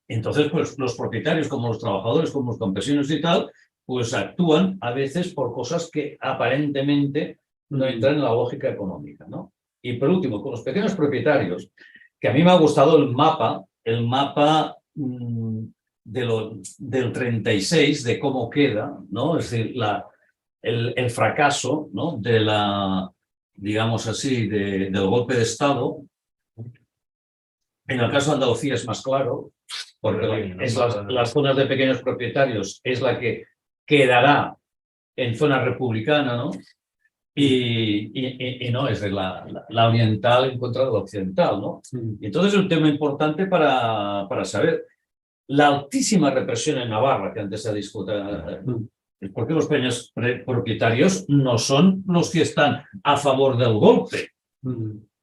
Entonces, pues los propietarios, como los trabajadores, como los campesinos y tal, pues actúan a veces por cosas que aparentemente no entran en la lógica económica, ¿no? Y por último, con los pequeños propietarios, que a mí me ha gustado el mapa del 36, de cómo queda, ¿no? Es decir, el fracaso, ¿no? De digamos así, del golpe de Estado. En el caso de Andalucía es más claro, porque las zonas de pequeños propietarios es la que quedará en zona republicana, ¿no? Y no es de la oriental en contra de la occidental, ¿no? Y entonces es un tema importante para saber la altísima represión en Navarra, que antes se discuta, porque los pequeños propietarios no son los que están a favor del golpe,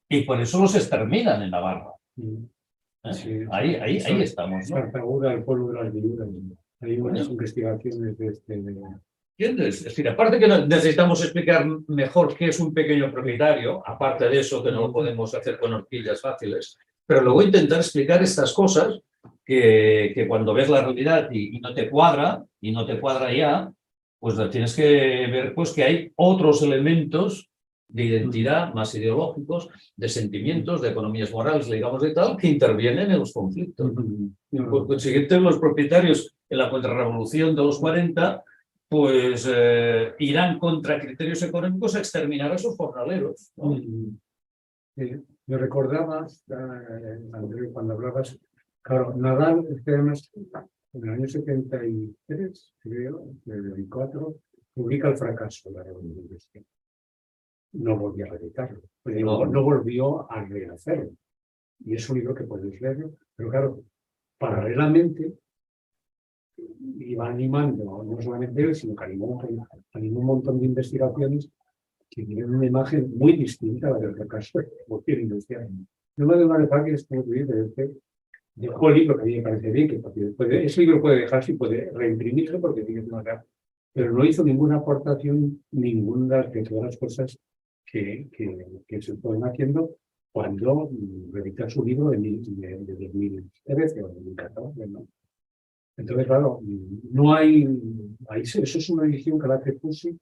y por eso los exterminan en Navarra. Sí, ahí estamos, ¿no? Zarzaguda, el pueblo de las viudas. Hay unas investigaciones de ¿Entiendes? Es decir, aparte que necesitamos explicar mejor qué es un pequeño propietario, aparte de eso que no lo podemos hacer con horquillas fáciles, pero luego intentar explicar estas cosas que cuando ves la realidad y no te cuadra ya, pues tienes que ver pues que hay otros elementos de identidad más ideológicos, de sentimientos, de economías morales, digamos de tal, que intervienen en los conflictos. Y por consiguiente, los propietarios en la contrarrevolución de los 40 pues irán contra criterios económicos a exterminar a esos jornaleros, ¿no? Me recordabas, Andreu, cuando hablabas, claro, Nadal, además, en el año 73, creo, 74, publica El fracaso de la revolución. No volvió a reeditarlo, no volvió a rehacerlo. Y es un libro que podéis leerlo, pero claro, paralelamente iba animando, no solamente él, sino que animó un montón de investigaciones que tienen una imagen muy distinta a la del fracaso de la revolución industrial. No me de que es como tú dices, dejó el libro, que a mí me parece bien, que ese libro puede dejarse y puede reimprimirlo porque tiene que marcar, pero no hizo ninguna aportación, ninguna de todas las cosas que se fueron haciendo cuando reedita su libro de 2013 o 2014, ¿no? Entonces, claro, no hay eso es una edición que la hace Fusi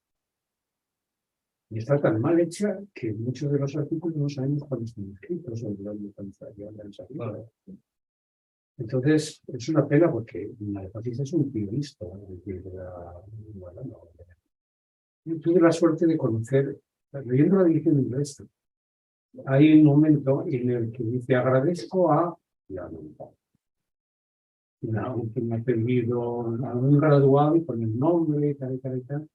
y está tan mal hecha que muchos de los artículos no sabemos cuándo están escritos o de dónde han salido. Entonces, es una pena porque Varoufakis es un pianista. Tuve la suerte de conocer, leyendo la edición inglesa, hay un momento en el que dice agradezco a un apellido, a un graduado y con el nombre y tal y tal y tal.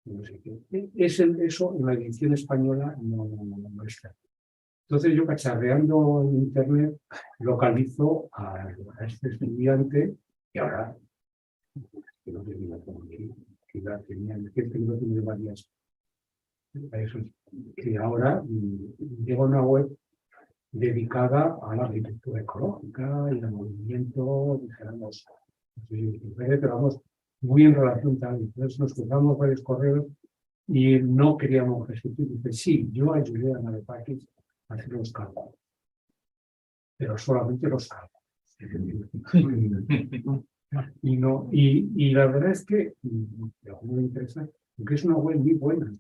No sé qué. Eso en la edición española no está. Entonces yo cacharreando en internet localizo a este estudiante que ahora que no tenía como que ya tenía varias que ahora lleva una web dedicada a la agricultura ecológica y al movimiento, dijéramos, pero vamos, muy en relación tal. Entonces nos cruzamos varios correos y no queríamos resistir. Dice, sí, yo ayudé a Malepaquis a hacer los cálculos, pero solamente los cálculos. Y, no, y la verdad es que me interesa, porque es una web muy buena.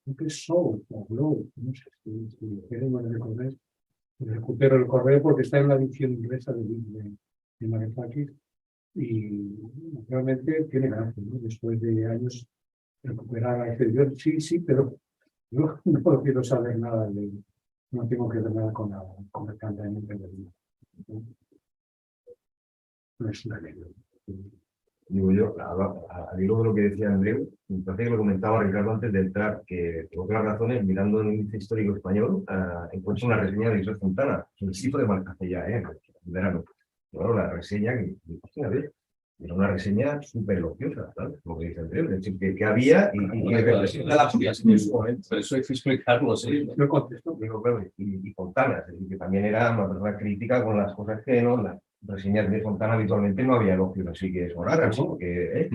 Creo que es Soul o Glow, no sé si queremos recordar. Recupero el correo porque está en la edición inglesa de Malepaquis y realmente tiene gracia, ¿no? Después de años recuperar a ese yo, sí, pero yo no quiero saber nada de él. No tengo que ver nada con el planteamiento de vida. No es una ley. Digo yo, al hilo de lo que decía Andreu, me parece que lo comentaba Ricardo antes de entrar, que por otras razones, mirando en el índice histórico español, encuentro una reseña de José Fontana, el sitio de hace ya, en verano. Bueno, la reseña, era una reseña súper elogiosa, ¿sabes? Lo que dice Andreu, es decir, que había y representa la por eso hay que explicarlo, sí. Yo contesto. digo, claro, y Fontana, es decir, que también era una persona crítica con las cosas que no, las reseñas de Fontana habitualmente no había elogios, así que es raras, ¿no? Porque,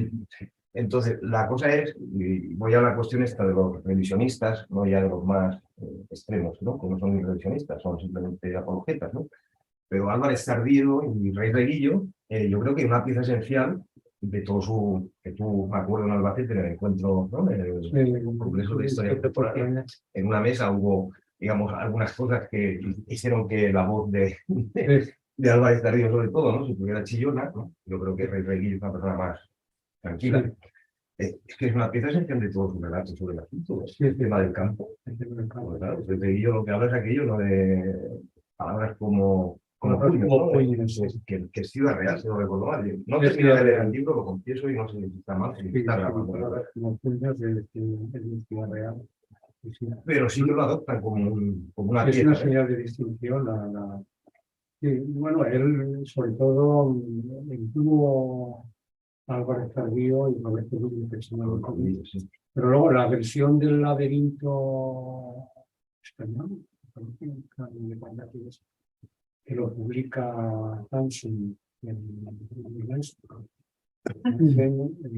entonces, la cosa es, y voy a la cuestión esta de los revisionistas, no ya de los más extremos, ¿no? Que no son ni revisionistas, son simplemente apologetas, ¿no? Pero Álvarez Tardío y Rey Reguillo, yo creo que una pieza esencial de todo su, que tú, me acuerdo en Albacete, en el encuentro, ¿no? En el Congreso de Historia Contemporánea, en una mesa hubo, digamos, algunas cosas que hicieron que la voz de Álvarez Tardío, sobre todo, ¿no? Se pudiera chillona, ¿no? Yo creo que Rey Reguillo es una persona más tranquila. Sí. Es que es una pieza esencial de todos sus relatos sobre el asunto, Sí, el tema del campo. Claro, Rey Reguillo lo que habla es aquello, ¿no? De palabras como puño, ¿no? Que es Ciudad Real, si no recuerdo mal. No terminé de leer el libro, lo confieso, y no sé si está mal, si está grabado. Como puños de Ciudad Real. Pero sí que lo adoptan como una Es pieza. una señal de distinción. Sí, bueno, él sobre todo tuvo Álvarez Tardío y Roberto Rubio, que se llama el cómic. Pero luego la versión del laberinto español, que lo publica Hanson en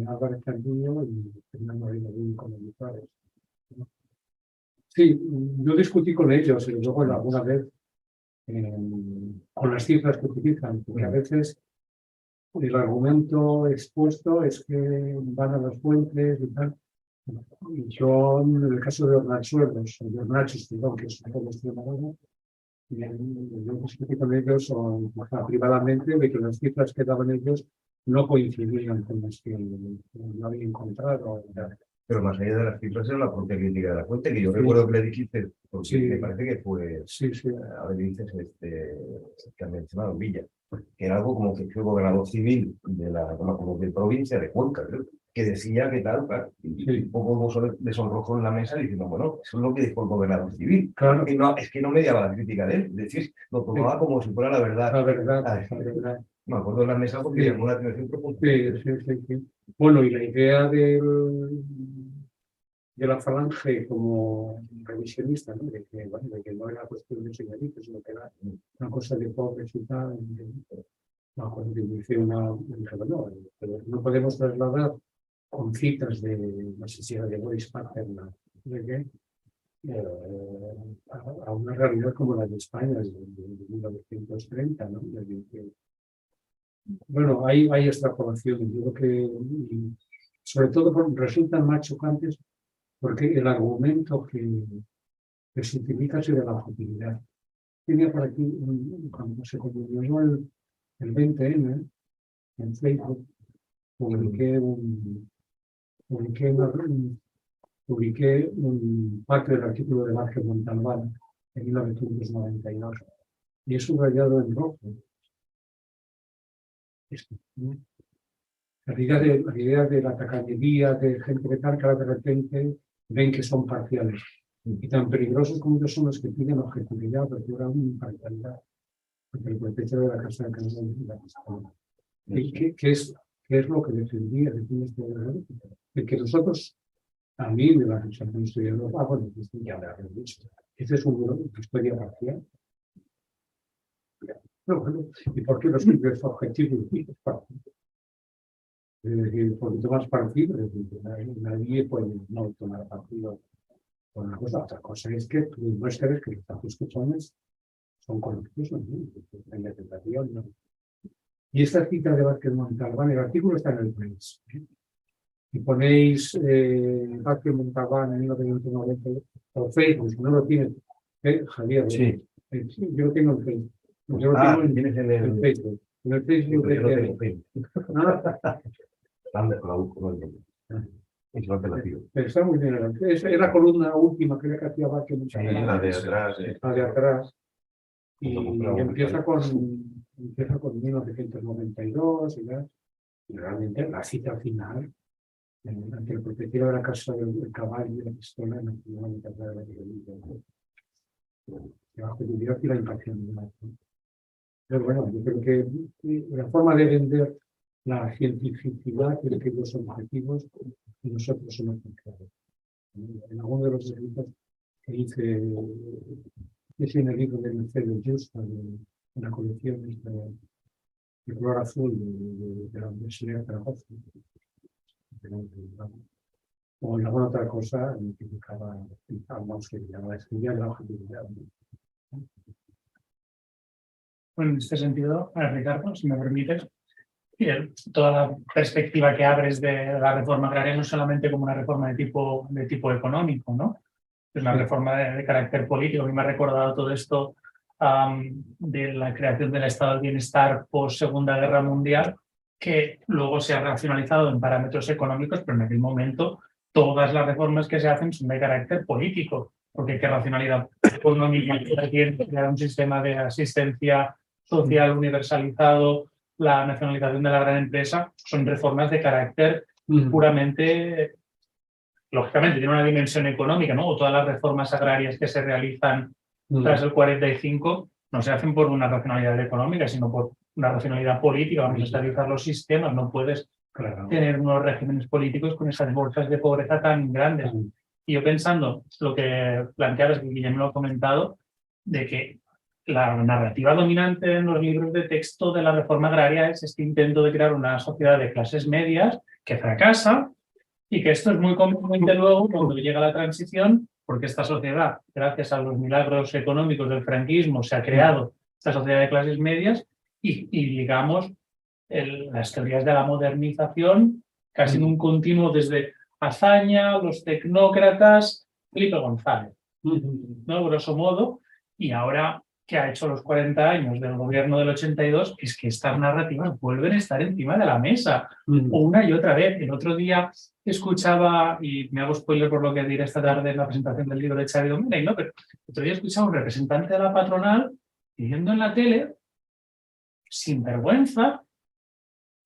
Álvarez Tardío y Fernando Reynoldín como editores. Sí, yo discutí con ellos y luego alguna vez con las cifras que utilizan, porque a veces el argumento expuesto es que van a las fuentes y tal. Y yo, en el caso de Hornachuelos, perdón, que es un poco extremadura, yo discutí con ellos privadamente de que las cifras que daban ellos no coincidían con las que yo había encontrado. Pero más allá de las cifras era la propia crítica de la fuente, que yo recuerdo que le dijiste, porque me parece que fue, a ver, dices, que han mencionado Villa, que era algo como que fue gobernador civil de la provincia de Cuenca, creo, que decía que tal, y un poco de sonrojo en la mesa diciendo, bueno, eso es lo que dijo el gobernador civil. Claro. Y no, es que no mediaba la crítica de él, es decir, lo tomaba como si fuera la verdad. La verdad. Me acuerdo de la mesa porque llamó la atención profunda. Sí. Bueno, y la idea de la falange como revisionista, ¿no? De que no era cuestión de señoritos, sino que era una cosa de pobres y tal. Cuando dice pero no podemos trasladar con citas de la sociedad de Boris Paterna a una realidad como la de España de 1930, ¿no? Bueno, hay extrapolaciones. Yo creo que, sobre todo, resultan más chocantes porque el argumento que se utiliza es el de la objetividad. Tenía por aquí, cuando se conmemoró el 20N, en Facebook, publiqué un parte del artículo de Vázquez Montalbán en 1992 y he subrayado en rojo esto, ¿no? La idea de la tacañería de gente que tal, que de repente ven que son parciales. Y tan peligrosos como ellos son los que piden objetividad, porque era una imparcialidad. Porque el propietario de la casa de Canadá ¿qué es lo que defendía de que nosotros, a mí me va a pensar un historiador, bueno, ya me lo dicho. Este es un historia parcial. No, bueno, ¿y por qué los escribió este objetivo? Es decir, porque tomas partido, es decir, nadie puede no tomar partido por una cosa. Otra cosa es que tú muestres que los datos que pones son correctos, ¿no? La interpretación, ¿no? Y esta cita de Vázquez Montalbán, el artículo está en el País. Si ponéis Vázquez Montalbán en 1990 o Facebook, si no lo tienes, Javier, Sí. Sí, yo lo tengo en Facebook. Yo lo Ah, tengo tienes en en el Facebook. En el Facebook Yo no de- tengo Facebook. Anda, la busco, no entiendo. Es lo alternativo. Pero está muy bien. Es la columna última que hacía Vázquez Sí, Montalbán. la de atrás. La de atrás. Y Cuando compraba un empieza con 1992 y ya. Y realmente la cita final, ante el protegido de la casa del caballo y la pistola en la mitad de la televisión. Debajo de Dios y la imparcialidad. Pero bueno, yo creo que la forma de vender la cientificidad y aquellos objetivos y nosotros hemos encontrado. En alguno de los escritos que hice en el libro de Mercedes Justa, de la colección de color azul de la Universidad de Zaragoza, o en alguna otra cosa, identificaba vamos que llamaba estudiar la objetividad. Bueno, en este sentido, Ricardo, si me permites, toda la perspectiva que abres de la reforma agraria no es solamente como una reforma de tipo económico, ¿no? Es una reforma de carácter político. A mí me ha recordado todo esto de la creación del Estado del Bienestar post Segunda Guerra Mundial, que luego se ha racionalizado en parámetros económicos, pero en aquel momento todas las reformas que se hacen son de carácter político, porque qué racionalidad económica tiene crear un sistema de asistencia social universalizado, la nacionalización de la gran empresa, son reformas de carácter puramente, lógicamente, tiene una dimensión económica, ¿no? O todas las reformas agrarias que se realizan tras el 45 no se hacen por una racionalidad económica, sino por una racionalidad política. Vamos a estabilizar los sistemas, no puedes tener unos regímenes políticos con esas bolsas de pobreza tan grandes. Y yo pensando lo que planteabas, que Guillermo lo ha comentado, de que la narrativa dominante en los libros de texto de la reforma agraria es este intento de crear una sociedad de clases medias que fracasa y que esto es muy conveniente luego cuando llega la transición, porque esta sociedad, gracias a los milagros económicos del franquismo, se ha creado esta sociedad de clases medias y digamos, las teorías de la modernización casi en un continuo desde Azaña, los tecnócratas, Felipe González, ¿no? Grosso modo, y ahora que ha hecho los 40 años del gobierno del 82, es que estas narrativas vuelven a estar encima de la mesa, una y otra vez. El otro día escuchaba, y me hago spoiler por lo que diré esta tarde en la presentación del libro de Xavi Domènech, ¿no? Pero el otro día escuchaba a un representante de la patronal diciendo en la tele, sin vergüenza,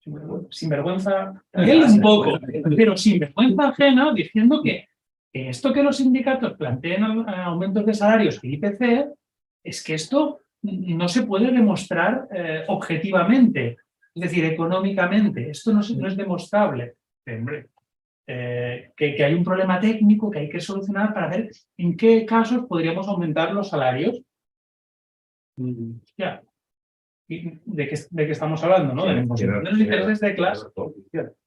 él un poco, pero sin vergüenza ajena, diciendo que esto que los sindicatos planteen aumentos de salarios y IPC, es que esto no se puede demostrar objetivamente, es decir, económicamente, esto no es demostrable. Hombre, que hay un problema técnico que hay que solucionar para ver en qué casos podríamos aumentar los salarios. Ya. ¿De qué estamos hablando? ¿No? De la imposición de los intereses de clase.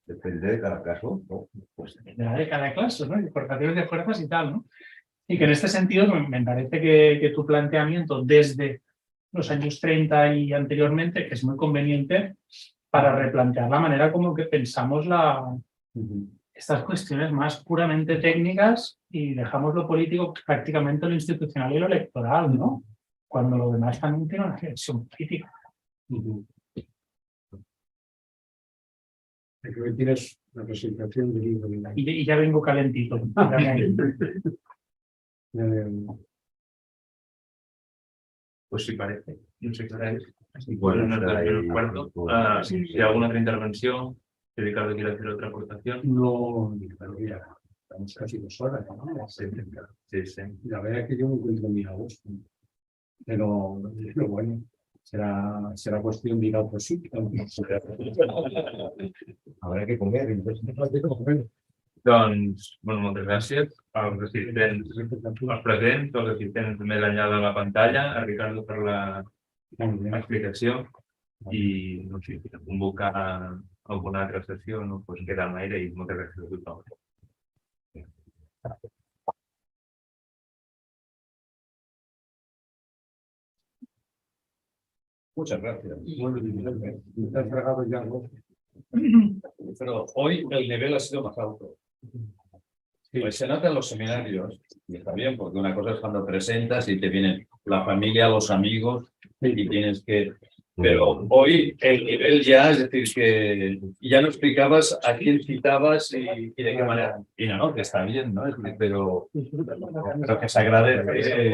Depende de cada caso, ¿no? Pues dependerá de cada caso, ¿no? Y correlaciones de fuerzas y tal, ¿no? Y que en este sentido me parece que tu planteamiento desde los años 30 y anteriormente, que es muy conveniente para replantear la manera como que pensamos estas cuestiones más puramente técnicas y dejamos lo político prácticamente lo institucional y lo electoral, ¿no? Cuando lo demás también tiene una reflexión política. Creo que tienes la presentación del libro. Y ya vengo calentito. Pues sí parece. No sé qué hora es. Bueno, Bueno, será ahí, cuarto. pues, Si hay alguna otra intervención, si Ricardo quiere hacer otra aportación. No, pero ya, estamos casi 2 horas, ¿no? Sí, sí. La verdad es que yo me encuentro muy a gusto. Pero bueno, será cuestión de ir a otro sitio. Habrá que comer, entonces. Doncs, bueno, moltes gràcies als assistents, als presents, als assistents més enllà de la pantalla, a Ricardo per l'explicació i no sé, convocar alguna altra sessió, no? Pues queda en l'aire i moltes gràcies a tothom. Muchas gracias. Bueno, está fregado ya, ¿no? Pero hoy el nivel ha sido más alto. Sí. Pues se nota en los seminarios, y está bien, porque una cosa es cuando presentas y te vienen la familia, los amigos, y tienes que... Pero hoy el nivel ya, es decir, que ya no explicabas a quién citabas y de qué manera. Y no, que está bien, ¿no? Pero que se agradece.